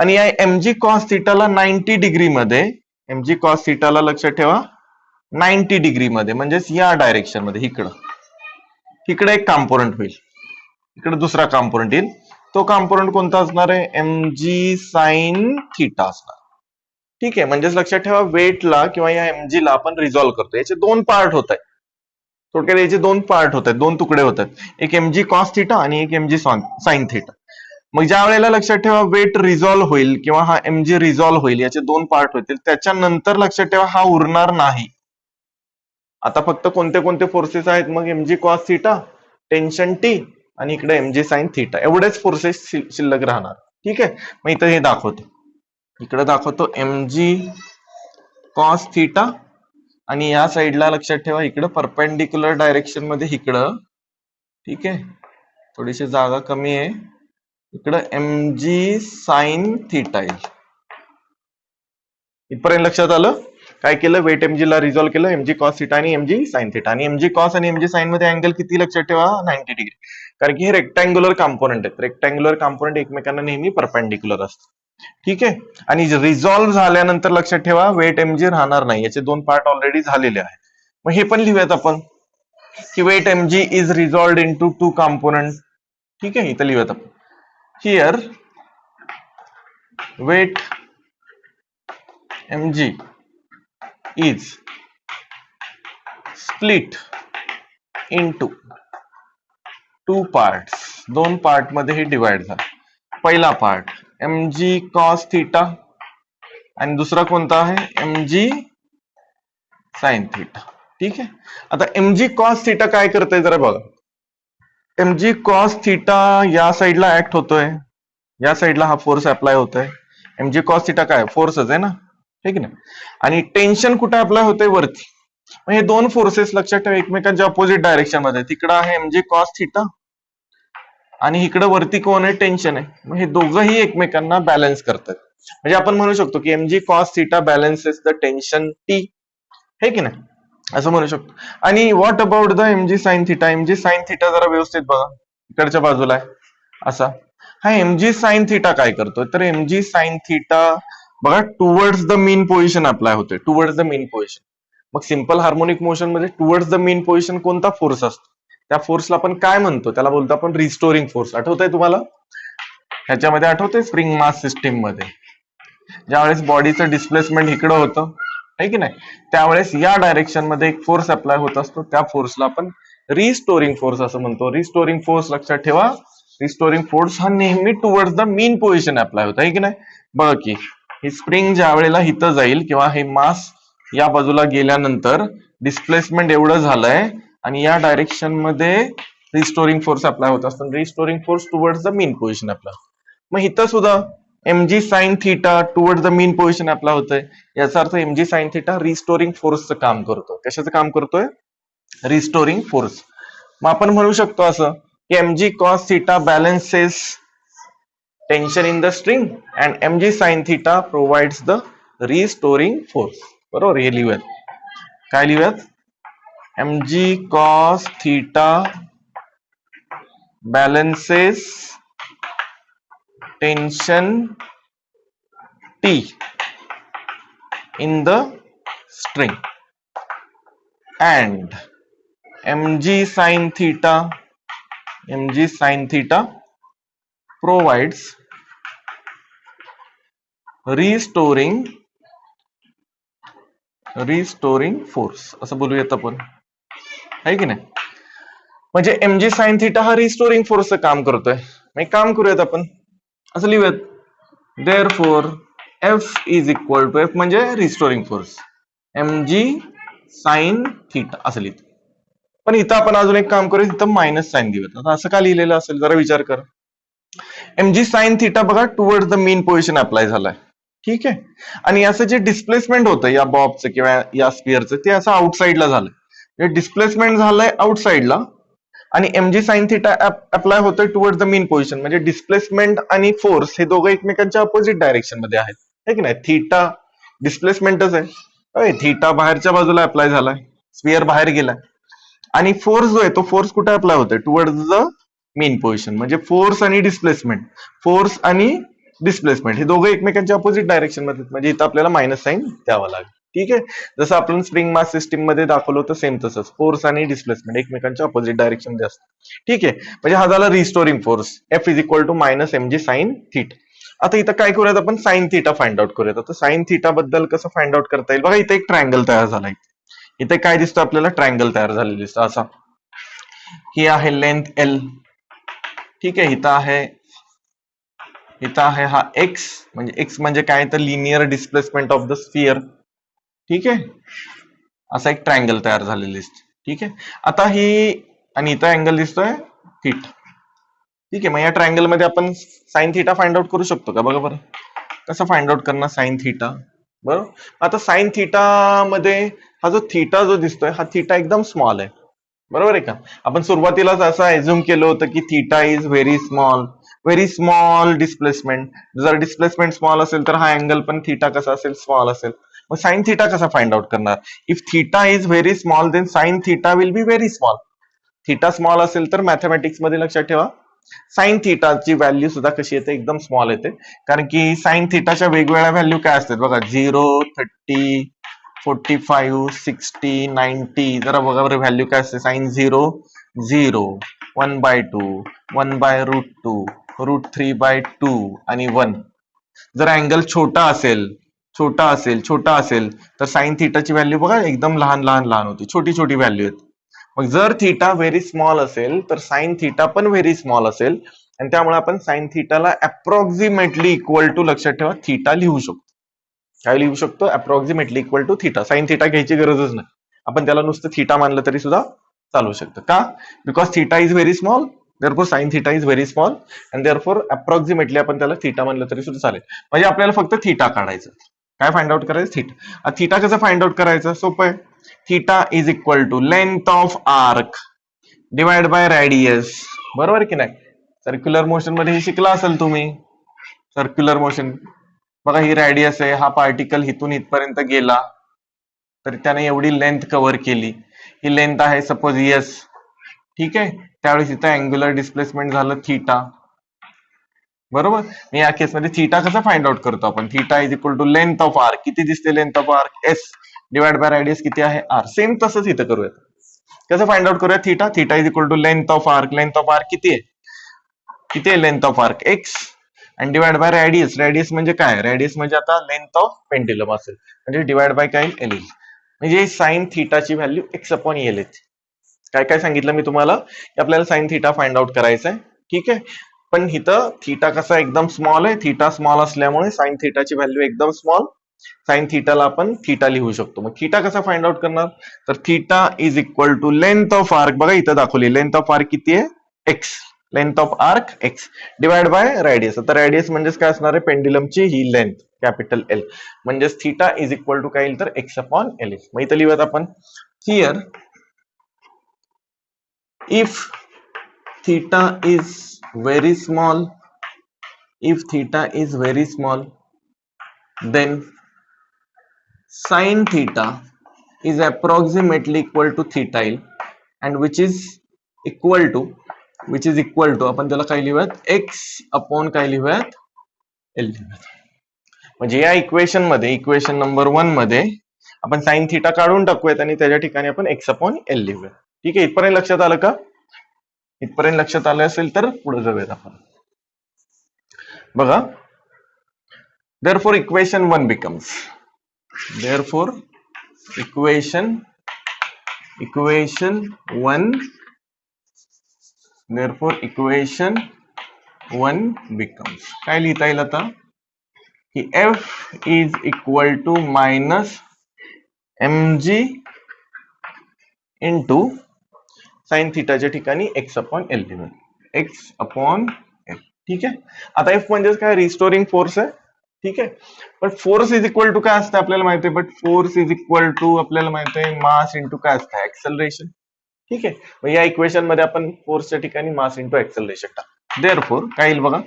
आणि या एम जी कॉस थिटाला 90 डिग्री मध्ये, एम जी कॉस थिटाला लक्षात ठेवा 90 डिग्री मध्ये, म्हणजेच या डायरेक्शन मध्ये इकडे एक कॉम्पोनंट होईल, इकडे दुसरा कॉम्पोनंट येईल. तो कॉम्पोनंट कोणता असणार आहे, एम जी साइन थिटा असणार. ठीक आहे. म्हणजेच लक्षात ठेवा वेटला किंवा या एमजी ला आपण रिझॉल्व्ह करतो. याचे दोन पार्ट होत आहेत, थोडक्यात याचे दोन पार्ट होत आहेत, दोन तुकडे होत आहेत, एक एमजी कॉस थिटा आणि एक एमजी साइन थिटा. मग ज्या वेळेला लक्षात ठेवा वेट रिझॉल्व्ह होईल किंवा हा एमजी रिझॉल्व्ह होईल, याचे दोन पार्ट होतील, त्याच्यानंतर लक्षात ठेवा हा उरणार नाही. आता फक्त कोणते कोणते फोर्सेस आहेत, मग MG cos theta, tension T आणि इकडे एमजी साइन थिटा, एवढेच फोर्सेस शिल्लक राहणार. ठीक आहे. मग इथं हे दाखवतो, इकडे दाखवतो एमजी कॉस थिटा आणि या साईडला लक्षात ठेवा इकडं परपेंडिक्युलर डायरेक्शन मध्ये इकडं. ठीक आहे. थोडीशी जागा कमी आहे, इकडं एम जी साइन थिटा येईल. इथपर्यंत लक्षात आलं. काय केलं, वेट एमजी ला रिझॉल्व्ह केलं, एमजी कॉस थिटा आणि एमजी साइन थिटा. आणि एमजी कॉस आणि एमजी साइन मध्ये अँगल किती लक्षात ठेवा, 90 डिग्री. कारण की हे रेक्टँग्युलर कॉम्पोनंट आहेत, रेक्टँग्युलर कॉम्पोनंट एकमेकांना नेहमी परपेंडिक्युलर असतात. ठीक आहे. आणि रिझॉल्व्ह झाल्यानंतर लक्षात ठेवा वेट एमजी राहणार नाही, याचे दोन पार्ट ऑलरेडी झालेले आहेत. मग हे पण लिहूयात आपण की weight mg is resolved into two component. ठीक आहे. इथं लिहूयात आपण, हिअर weight mg is split into two parts. दोन पार्ट मध्ये हे डिवाइड झालं. पहिला पार्ट mg cos थिटा आणि दुसरा कोणता आहे, mg sin थिटा. ठीक आहे. आता mg cos थिटा काय करतंय जरा बघा. mg cos थिटा या साईडला ऍक्ट होतोय, या साईडला हा फोर्स अप्लाय होतोय. mg cos थिटा काय फोर्सच आहे ना, ठीक आहे. आणि टेन्शन कुठे अप्लाय होतंय, वरती. मग हे दोन फोर्सेस लक्षात ठेवा एकमेकांच्या अपोजिट डायरेक्शन मध्ये, तिकडं आहे एमजी कॉस थिटा आणि इकडं वरती कोण आहे, टेन्शन आहे. मग हे दोघंही एकमेकांना बॅलन्स करतात. म्हणजे आपण म्हणू शकतो की MG cos theta balances the tension T, हे की नाही, असं म्हणू शकतो. आणि what about the MG sine theta, m g sine theta जरा व्यवस्थित बघा, इकडच्या बाजूला आहे असा. हा एमजी साइन थिटा काय करतोय, तर एमजी साइन थिटा बघा towards the mean position apply होतोय, टुवर्ड्स द मीन पोझिशन. मग सिंपल हार्मोनिक मोशन मध्ये टुवर्ड्स द मीन पोझिशन कोणता फोर्स असतो, त्या फोर्सला आपण काय म्हणतो, त्याला बोलतो आपण रिस्टोरिंग फोर्स. आठवतंय तुम्हाला, ह्याच्यामध्ये आठवतंय स्प्रिंग मास सिस्टीम मध्ये ज्यावेळेस बॉडीचं डिस्प्लेसमेंट इकडं होतं, आहे की नाही, त्यावेळेस या डायरेक्शन मध्ये एक फोर्स अप्लाय होत असतो, त्या फोर्सला आपण रिस्टोरिंग फोर्स असं म्हणतो. रिस्टोरिंग फोर्स लक्षात ठेवा, रिस्टोरिंग फोर्स हा नेहमी towards the mean position apply होत, आहे की नाही. बघा की ही स्प्रिंग ज्या वेळेला इथं जाईल किंवा हे मास या बाजूला गेल्यानंतर डिस्प्लेसमेंट एवढं झालंय आणि या डायरेक्शन मध्ये रिस्टोरिंग फोर्स अप्लाय होत असतो, restoring force towards the mean position apply. मग इथं सुद्धा MG sine theta towards the mean position apply होतंय, याचा अर्थ एमजी साइन थिटा रिस्टोरिंग फोर्सचं काम करतोय. कशाचं काम करतोय, रिस्टोरिंग फोर्स. मग आपण म्हणू शकतो असं की MG cos theta balances tension in the string and MG sine theta provides the restoring force. बरोबर. हे लिहूयात, काय लिहूयात, mg cos theta balances tension T in the string and mg sin theta provides restoring force. असं बोलूयात आपण, आहे की नाही. म्हणजे एमजी साइन थिटा हा रिस्टोरिंग फोर्सचं काम करतोय. मग काम करूयात आपण, असं लिहूयात, therefore F is equal to, F म्हणजे restoring force, mg sine theta असं लिहितो. पण इथं आपण अजून एक काम करूया, इथं मायनस साइन देऊयात. आता असं का लिहिलेलं असेल जरा विचार कर. एमजी साइन थिटा बघा towards the mean position apply झालाय, ठीक आहे. आणि असं जे डिस्प्लेसमेंट होतं या बॉबचं किंवा या स्पिअरचं ते असं आउटसाइडला झालं. डिस्प्लेसमेंट झालंय आउटसाइडला आणि mg साइन थिटा अप्लाय होतोय टुवर्ड द मीन पोझिशन. म्हणजे डिस्प्लेसमेंट आणि फोर्स हे दोघं एकमेकांच्या अपोजिट डायरेक्शन मध्ये आहेत, है की नाही. थिटा डिस्प्लेसमेंटच आहे, थिटा बाहेरच्या बाजूला अप्लाय झालाय, स्फिअर बाहेर गेलाय. आणि फोर्स जो आहे तो फोर्स कुठे अप्लाय होतोय, टुवर्ड द मीन पोझिशन. म्हणजे फोर्स आणि डिस्प्लेसमेंट हे दोघं एकमेकांच्या अपोजिट डायरेक्शन मध्ये, म्हणजे इथं आपल्याला मायनस साईन द्यावा लागेल. ठीक आहे, जसं आपण स्प्रिंग मास सिस्टीम मध्ये दाखवलं होतं सेम तसंच फोर्स आणि डिस्प्लेसमेंट एकमेकांच्या अपोजिट डायरेक्शन मध्ये असतात. ठीक आहे, म्हणजे हा झाला restoring force F is equal to minus mg sine theta. आता इथं काय करूयात आपण, साइन थिटा फाइंड आउट करूयात. आता साइन थिटा बद्दल कसं फाइंड आउट करता येईल बघा. इथे एक ट्रायंगल तयार झालाय, इथे काय दिसतं आपल्याला, ट्रायंगल तयार झालेलं दिसतं असा. ही आहे लेंथ L. ठीक आहे, इथं आहे हा एक्स म्हणजे काय तर linear displacement of the sphere. ठीक आहे, असा एक ट्रायंगल तयार झालेलं दिसतं. ठीक आहे, आता ही आणि इथं अँगल दिसतोय थिटा. ठीक आहे, मग या ट्रायंगल मध्ये आपण साइन थिटा फाइंड आउट करू शकतो का, बघा बरं कसं फाइंड आउट करणार साइन थिटा. बरोबर, आता साइन थिटा मध्ये हा जो थिटा जो दिसतोय हा थिटा एकदम स्मॉल आहे, बरोबर आहे का. आपण सुरुवातीलाच असं एझ्युम केलं होतं की theta is very small displacement. जर डिस्प्लेसमेंट स्मॉल असेल तर हा अँगल पण थिटा कसा असेल, स्मॉल असेल. मग साइन थिटा कसा फाइंड आउट करणार, if theta is very small then sine theta will be very small. Theta small असेल तर मॅथमॅटिक्स मध्ये लक्षात ठेवा साइन थिटाची व्हॅल्यू सुद्धा कशी येते, एकदम स्मॉल येते. कारण की साइन थिटाच्या वेगवेगळ्या व्हॅल्यू काय असतात बघा, 0, 30, 45, 60, 90. जरा बघा बरं व्हॅल्यू काय असते, साइन 0, 0, 1/2, 1/√2, √3/2 आणि 1. जर अँगल छोटा असेल तर साइन थिटाची व्हॅल्यू बघा एकदम लहान होती, छोटी व्हॅल्यू येते. मग जर थिटा व्हेरी स्मॉल असेल तर साइन थिटा पण व्हेरी स्मॉल असेल, आणि त्यामुळे आपण साइन थिटाला अप्रॉक्सिमेटली इक्वल टू, लक्षात ठेवा, थिटा लिहू शकतो. काय लिहू शकतो, approximately equal to theta. Sine theta घ्यायची गरजच नाही, आपण त्याला नुसतं थिटा मानलं तरी सुद्धा चालू शकतं. का, because theta is very small, therefore sine theta is very small, and therefore approximately आपण त्याला थिटा मानलं तरी सुद्धा चालेल. म्हणजे आपल्याला फक्त थिटा काढायचं. काय फाइंड आउट करायचं, थिटा. थिटा कसं फाइंड आउट करायचं, सोपं आहे. Theta is equal to length of arc divide by radius, बरोबर की नाही. सर्क्युलर मोशन मध्ये हे शिकला असेल तुम्ही, सर्क्युलर मोशन. बघा ही रेडियस आहे, हा पार्टिकल इथून इथपर्यंत गेला तर त्याने एवढी लेंथ कव्हर केली. ही लेंथ आहे सपोज एस. ठीक आहे, त्यावेळेस इथं अँग्युलर डिस्प्लेसमेंट झालं थिटा, बरोबर. मी या केसमध्ये थिटा कसं फाइंड आउट करतो आपण, theta is equal to length of arc. किती दिसते length of arc, S, divide by radius किती आहे, आर. सेम तसंच इथं करूयात. कसं फाइंड आउट करूया, theta is equal to length of arc. Length of arc किती आहे लेंथ ऑफ आर्क एक्स, आणि डिवाइड बाय रेडियस म्हणजे काय, रेडियस म्हणजे आता लेंथ ऑफ पेंड्युलम असेल, म्हणजे डिवाइड बाय काय एल. म्हणजे साइन थिटाची व्हॅल्यू एक्स अपॉन एल येते. काय सांगितलं मी तुम्हाला की आपल्याला साइन थिटा फाइंड आउट करायचा आहे. ठीक आहे, पण इथं थिटा कसा एकदम स्मॉल आहे, थिटा स्मॉल असल्यामुळे साइन थिटाची व्हॅल्यू एकदम स्मॉल. साइन थिटाला आपण थिटा लिहू शकतो. मग थिटा कसा फाइंड आउट करणार, तर theta is equal to length of arc. बघा इथं दाखवली लेंथ ऑफ आर्क किती आहे, X. Length of arc X divide by radius. आता रेडियस म्हणजेच काय असणार आहे, पेंड्युलमची ही लेंथ कॅपिटल एल. म्हणजेच थिटा इज इक्वल टू काय येईल तर एक्स अपॉन एल. मग इथं लिहूयात आपण, here if theta is very small, then sin theta is approximately equal to theta, and which is equal to आपण त्याला काय लिहूयात, x अपॉन काय लिहूयात, एल लिहूयात. म्हणजे या इक्वेशन नंबर 1 मध्ये आपण साइन थिटा काढून टाकूयात आणि त्याच्या ठिकाणी आपण एक्स अपॉन एल लिहूयात. ठीक आहे, इथपर्यंत लक्षात आलं का, इथपर्यंत लक्षात आलं असेल तर पुढे जाऊयात आपण. बघा, therefore equation 1 becomes, काय लिहिता येईल आता की F is equal to minus mg into sine थिटाच्या ठिकाणी एक्स अपॉन एल लिहूया, एक्स अपॉन एल. ठीक आहे, आता एफ म्हणजेच काय, रिस्टोरिंग फोर्स आहे. ठीक आहे. पण फोर्स इज इक्वल टू काय असतं आपल्याला माहिती आहे, but force is equal to आपल्याला माहिती आहे मास इंटू काय असतं, ऍक्सेलरेशन. ठीक आहे. मग या इक्वेशन मध्ये आपण फोर्सच्या ठिकाणी मास इंटू ऍक्सेलरेशन टाकतो. देअरफॉर काय येईल बघा,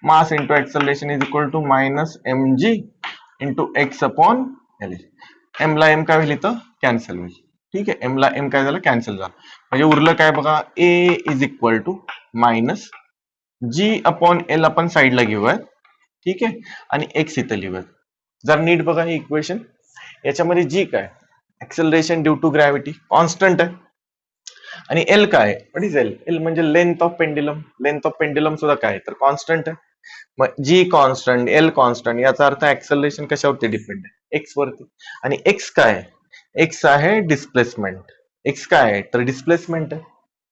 mass into acceleration is equal to minus M G into X upon L. M ला एम काय होईल इथं, कॅन्सल होईल. ठीक आहे. एम ला एम काय झालं, कॅन्सल झालं. म्हणजे उरलं काय बघा, a is equal to minus G upon l आपण साईडला घेऊयात. ठीक आहे. आणि एक्स इथं लिहूयात. जर नीट बघा ही इक्वेशन, याच्यामध्ये जी काय, acceleration due to gravity constant आहे, आणि एल काय, व्हॉट इज एल, एल म्हणजे length of pendulum. Length of pendulum सुद्धा काय तर कॉन्स्टंट आहे. मग जी कॉन्स्टंट, एल कॉन्स्टंट, याचा अर्थ ऍक्सेलरेशन कशावरती डिपेंड आहे, एक्स वरती. आणि एक्स काय, एक्स आहे डिस्प्लेसमेंट. एक्स काय आहे तर डिस्प्लेसमेंट आहे.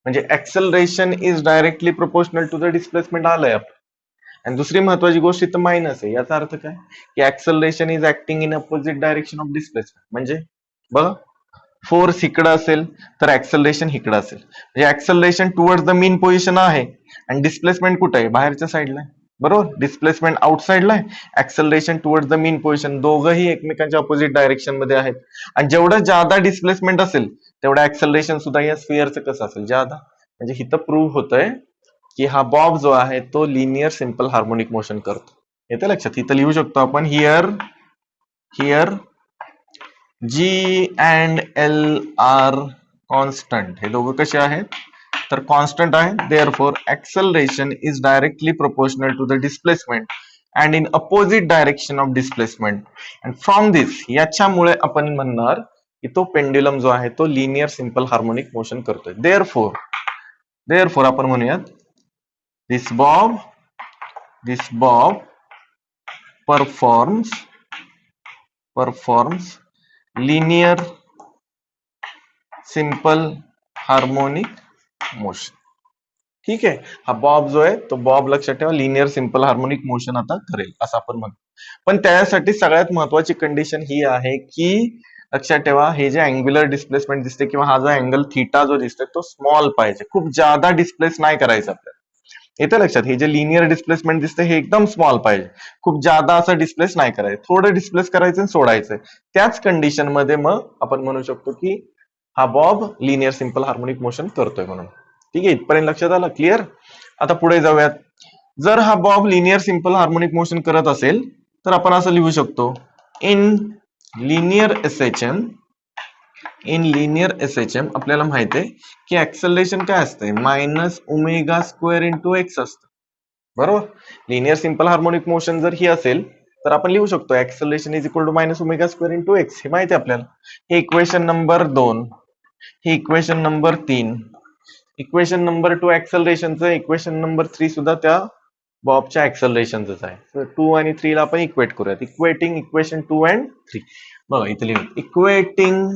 म्हणजे acceleration is directly proportional to the displacement आलंय आपण. आणि दुसरी महत्वाची गोष्ट इथं मायनस आहे. याचा अर्थ काय की acceleration is acting in opposite direction of displacement. म्हणजे बघा, फोर्स इकडं असेल तर ऍक्सेलरेशन इकडं असेल. म्हणजे acceleration towards the mean position आहे, आणि डिस्प्लेसमेंट कुठे आहे, बाहेरच्या साईडला आहे. बरोबर, डिस्प्लेसमेंट आउटसाइडला आहे, acceleration towards the mean position. दोघंही एकमेकांच्या अपोजिट डायरेक्शन मध्ये आहेत. आणि जेवढं जादा डिस्प्लेसमेंट असेल तेवढं ऍक्सेलरेशन सुद्धा या स्फिअरचं कसं असेल, जादा. म्हणजे इथं प्रूव्ह होतंय की हा बॉब जो आहे तो लिनियर सिंपल हार्मोनिक मोशन करतो. येते लक्षात. इथं लिहू शकतो आपण, here here g and l are constant. हे दोघं कसे आहेत तर कॉन्स्टंट आहे. Therefore acceleration is directly proportional to the displacement and in opposite direction of displacement. And from this, याच्यामुळे आपण म्हणणार की तो पेंड्युलम जो आहे तो लिनियर सिंपल हार्मोनिक मोशन करतोय. देअरफॉर आपण म्हणूयात this bob performs linear simple harmonic motion. ठीक आहे. हा बॉब जो आहे तो बॉब लक्षात ठेवा, लिनियर सिंपल हार्मोनिक मोशन आता करेल असं आपण म्हणतो. पण त्यासाठी सगळ्यात महत्वाची कंडिशन ही आहे की लक्षात ठेवा, हे जे अँग्युलर डिस्प्लेसमेंट दिसते किंवा हा जो अँगल थीटा जो दिसतोय तो स्मॉल पाहिजे. खूप जादा डिस्प्लेस नाही करायचं आपल्याला. येतं लक्षात. हे जे लिनियर डिस्प्लेसमेंट दिसते हे एकदम स्मॉल पाहिजे, खूप जादा असं डिस्प्लेस नाही करायचं, थोडं डिस्प्लेस करायचं आणि सोडायचंय. त्याच कंडिशन मध्ये मग आपण म्हणू शकतो की हा Bob linear simple harmonic motion करतोय म्हणून. ठीक आहे, इथपर्यंत लक्षात आलं, क्लिअर. आता पुढे जाऊयात. जर हा Bob linear simple harmonic motion करत असेल तर आपण असं लिहू शकतो, इन लिनियर एसएचएम आपल्याला माहिती आहे की ऍक्सेलरेशन काय असतंय, minus omega square into x असतं. बरोबर. लिनियर सिंपल हार्मोनिक मोशन जर ही असेल तर आपण लिहू शकतो acceleration is equal to minus omega square into x. हे माहिती आहे आपल्याला. हे इक्वेशन नंबर 2, हे इक्वेशन नंबर 3, इक्वेशन नंबर 2 ऍक्सेलरेशनचं, इक्वेशन नंबर 3 सुद्धा त्या बॉबच्या ऍक्सेलरेशनच आहे. तर 2 आणि 3 ला आपण इक्वेट करूयात. Equating equation 2 and 3. बघा इथे लिहू, इक्वेटिंग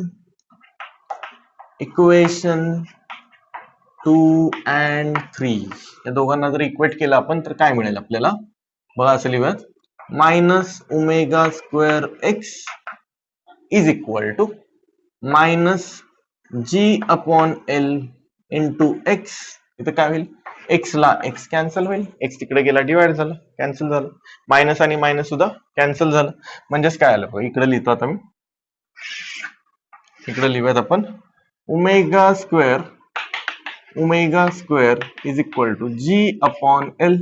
इक्वेशन 2 अँड 3, या दोघांना जर इक्वेट केलं आपण तर काय मिळेल आपल्याला, बघा असं लिहूयात, minus omega square X is equal to minus G upon L into X. इथं काय होईल, एक्स ला एक्स कॅन्सल होईल, एक्स तिकडे गेला डिवाइड झालं, कॅन्सल झालं, मायनस आणि मायनस सुद्धा कॅन्सल झालं. म्हणजेच काय आलं, इकडे लिहितो आता मी, इकडे लिहूयात आपण, omega square is equal to G upon L.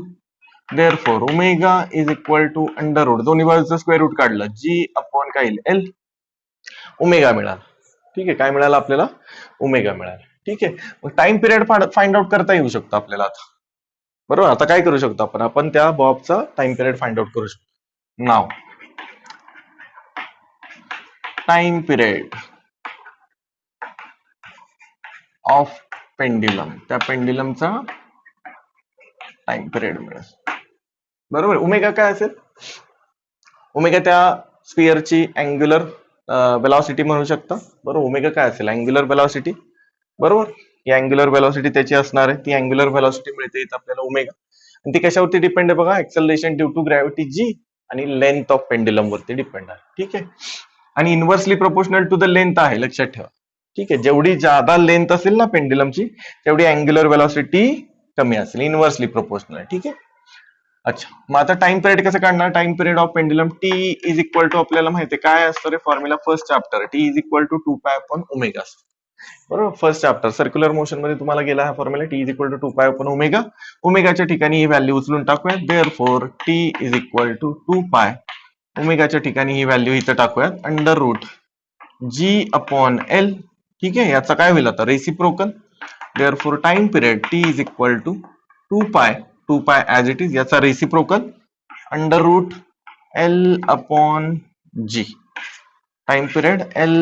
Therefore omega is equal to under root, दोन्ही बाजूचं स्क्वेअर रूट काढलं, जी अपॉन काय येईल एल. ओमेगा मिळाला. ठीक आहे, काय मिळालं आपल्याला, ओमेगा मिळाला. ठीक आहे. मग टाइम पिरियड फाइंड आउट करता येऊ शकतो आपल्याला आता. बरोबर. आता काय करू शकतो आपण त्या बॉबचा टाइम पिरियड फाइंड आउट करू शकतो. नाव टाइम पिरियड ऑफ पेंड्युलम, त्या पेंड्युलमचा टाइम पिरियड मिळेल. बरोबर. ओमेगा काय असेल, ओमेगा त्या स्फिअरची अँग्युलर वेलॉसिटी म्हणू शकता. बरोबर. ओमेगा काय असेल, अँग्युलर वेलॉसिटी. बरोबर. ही अँग्युलर वेलॉसिटी त्याची असणार आहे, ती अँग्युलर वेलॉसिटी मिळते आपल्याला ओमेगा. आणि ती कशावरती डिपेंड आहे बघा, acceleration due to gravity G आणि लेंथ ऑफ पेंड्युलम वरती डिपेंड आहे. ठीक आहे. आणि inversely proportional to the length आहे, लक्षात ठेवा. ठीक आहे. जेवढी जादा लेंथ असेल ना पेंड्युलमची तेवढी अँग्युलर वेलॉसिटी कमी असेल, इन्व्हर्सली प्रोपोर्शनल आहे. ठीक आहे. अच्छा, मग आता टाइम पिरियड कसं काढणार? Time period of pendulum T is equal to आपल्याला माहिती आहे काय असतं रे formula first chapter T is equal to 2 pi upon omega. बरोबर, फर्स्ट चॅप्टर सर्क्युलर मोशन मध्ये तुम्हाला गेला हा formula T is equal to 2 pi upon omega. ओमेगाच्या ठिकाणी ही व्हॅल्यू उचलून टाकूया. Therefore T is equal to 2 pi. ओमेगाच्या ठिकाणी ही व्हॅल्यू इथं टाकूयात. Under root g upon L. ठीक आहे, याचा काय होईल आता? Reciprocal. Therefore time period T is equal to 2 pi. 2 pi as it is, याचा reciprocal under root L upon g. Time period L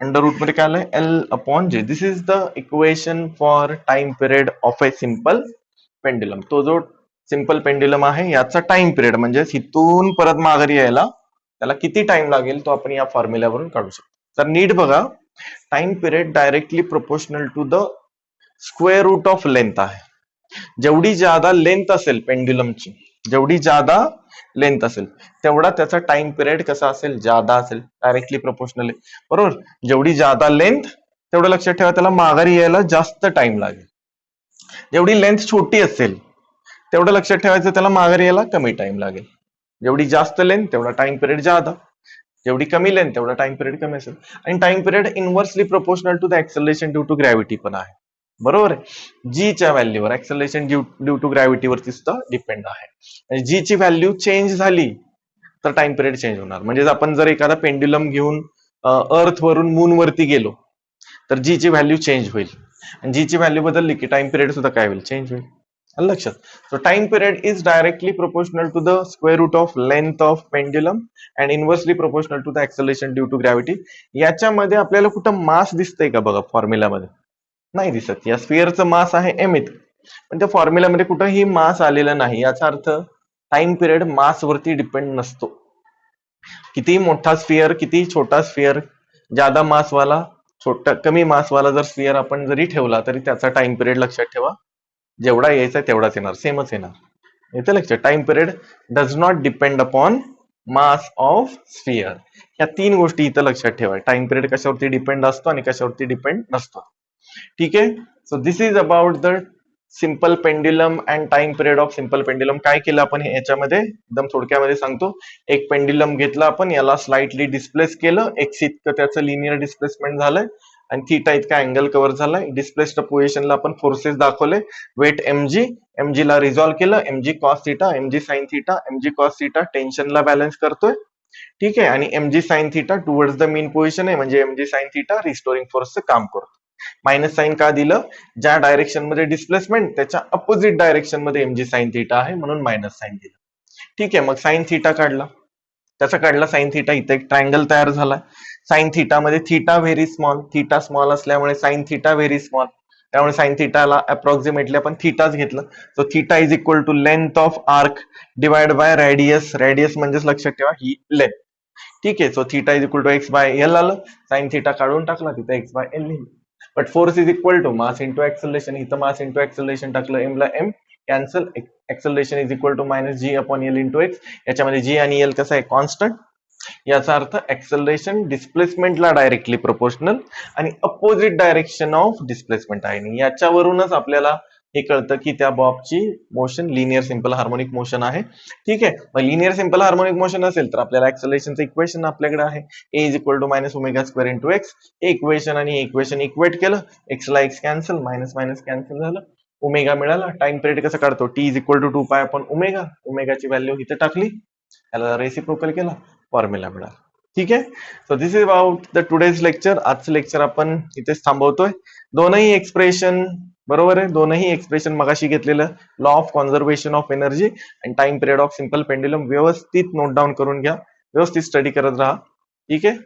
under root मध्ये काय आलंय? L upon J. This is the equation for time period of a simple pendulum. तो जो simple pendulum आहे याचा time period म्हणजे इथून परत माघारी यायला त्याला किती टाइम लागेल तो आपण या फॉर्म्युल्यावरून काढू शकतो. तर नीट बघा, time period directly proportional to the square root of length आहे. जेवढी ज्यादा लेंथ असेल पेंड्युलमची, जेवढी ज्यादा लेंथ असेल तेवढा त्याचा टाइम पिरियड कसा असेल? ज्यादा असेल. डायरेक्टली प्रोपोर्शनल आहे, बरोबर. जेवढी ज्यादा लेंथ तेवढं लक्षात ठेवा त्याला माघारी यायला जास्त टाइम लागेल. जेवढी लेंथ छोटी असेल तेवढं लक्षात ठेवायचं त्याला माघारी यायला कमी टाइम लागेल. जेवढी जास्त लेंथ तेवढा टाइम पिरियड ज्यादा, जेवढी कमी लेंथ तेवढा टाइम पिरियड कमी असेल. आणि time period inversely proportional to the acceleration due to gravity पण आहे, बरोबर आहे. जी च्या व्हॅल्यूवर एक्सेलरेशन ड्यू टू ग्रॅव्हिटीवरती सुद्धा डिपेंड आहे. आणि जी ची व्हॅल्यू चेंज झाली तर टाइम पिरियड चेंज होणार. म्हणजे आपण जर एखादा पेंड्युलम घेऊन अर्थ वरून मून वरती गेलो तर जी ची व्हॅल्यू चेंज होईल. आणि जी ची व्हॅल्यू बदलली की टाइम पिरियड सुद्धा काय होईल? चेंज होईल. आलं लक्षात? So time period is directly proportional to the square root of length of pendulum and inversely proportional to the acceleration due to gravity. याच्यामध्ये आपल्याला कुठं मास दिसतंय का? बघा फॉर्म्युलामध्ये नाही दिसत. या स्फिअरचं मास आहे एम इतकं, पण त्या फॉर्म्युलामध्ये कुठंही मास आलेला नाही. याचा अर्थ टाइम पिरियड मास वरती डिपेंड नसतो. किती मोठा स्फिअर, किती छोटा स्फिअर, ज्यादा मासवाला, छोटा कमी मासवाला जर स्फिअर आपण जरी ठेवला तरी त्याचा टाइम पिरियड लक्षात ठेवा जेवढा यायचा तेवढाच येणार, सेमच येणार. येतं लक्षात? Time period does not depend upon mass of sphere. ह्या 3 गोष्टी इथं लक्षात ठेवा. टाइम पिरियड कशावरती डिपेंड असतो आणि कशावरती डिपेंड नसतो. ठीक आहे. So this is about the simple pendulum and time period of simple pendulum. काय केलं आपण याच्यामध्ये एकदम थोडक्यामध्ये सांगतो. एक पेंड्युलम घेतला आपण, याला स्लाइटली डिस्प्लेस केलं, एक्स इतकं त्याचं लिनियर डिस्प्लेसमेंट झालंय आणि थीटा इतका अँगल कव्हर झालाय. डिस्प्लेस्ड पोझिशनला आपण फोर्सेस दाखवले. वेट एमजी, एमजी ला रिझॉल्व्ह केलं. M g cos theta, m g sine theta, m g cos theta टेन्शनला बॅलन्स करतोय. ठीक आहे. आणि m g sine theta towards the mean position आहे म्हणजे एमजी साइन थिटा रिस्टोरिंग फोर्सचं काम करतो. मायनस साइन का दिलं? ज्या डायरेक्शन मध्ये डिस्प्लेसमेंट त्याच्या अपोजिट डायरेक्शन मध्ये एमजी साइन थिटा आहे म्हणून मायनस साइन दिलं. ठीक आहे. मग साइन थिटा काढला, त्याचा काढला साइन थिटा. इथे एक ट्रायंगल तयार झाला. साइन थिटा मध्ये theta very small, theta small असल्यामुळे साइन थिटा व्हेरी स्मॉल, त्यामुळे साइन थिटाला अप्रॉक्सिमेटली आपण थिटाच घेतलं. So theta is equal to length of arc divide by radius. Radius म्हणजेच लक्षात ठेवा ही लेंथ. ठीक आहे. So theta is equal to X by L आलं. साइन थिटा काढून टाकला, तिथे एक्स बाय एल लिहिलं. But force is equal to mass into acceleration. इथं मास इंटू एक्सेलरेशन टाकलं, एम ला m cancel. Acceleration is equal to minus G upon L into x. याच्यामध्ये g आणि एल कसं आहे? कॉन्स्टंट. याचा अर्थ एक्सेलरेशन डिस्प्लेसमेंटला डायरेक्टली प्रोपोर्शनल आणि अपोजिट डायरेक्शन ऑफ डिस्प्लेसमेंट आहे. याच्यावरूनच आपल्याला हे कळतं की त्या बॉबची motion linear simple harmonic motion आहे. ठीक आहे. मग लिनियर सिंपल हार्मोनिक मोशन असेल तर आपल्याला एक्सेलरेशनचं इक्वेशन आपल्याकडे आहे a is equal to minus omega square into x. Equation आणि इक्वेशन इक्वेट केलं, एक्स ला x cancel, minus minus cancel झालं, ओमेगा मिळाला. टाइम पिरियड कसं काढतो? टी इज इक्वल टू 2 पाय आपण ओमेगा. ओमेगाची व्हॅल्यू इथे टाकली, त्याला रेसिप्रोकल केला, फॉर्म्युला मिळाला. ठीक आहे. So this is about the today's lecture. आजचं लेक्चर आपण इथेच थांबवतोय. दोनही एक्सप्रेशन बरोबर आहे. दोनही एक्सप्रेशन मगाशी घेतलेलं law of conservation of energy आणि time period of simple pendulum व्यवस्थित नोट डाऊन करून घ्या, व्यवस्थित स्टडी करत राहा. ठीक आहे.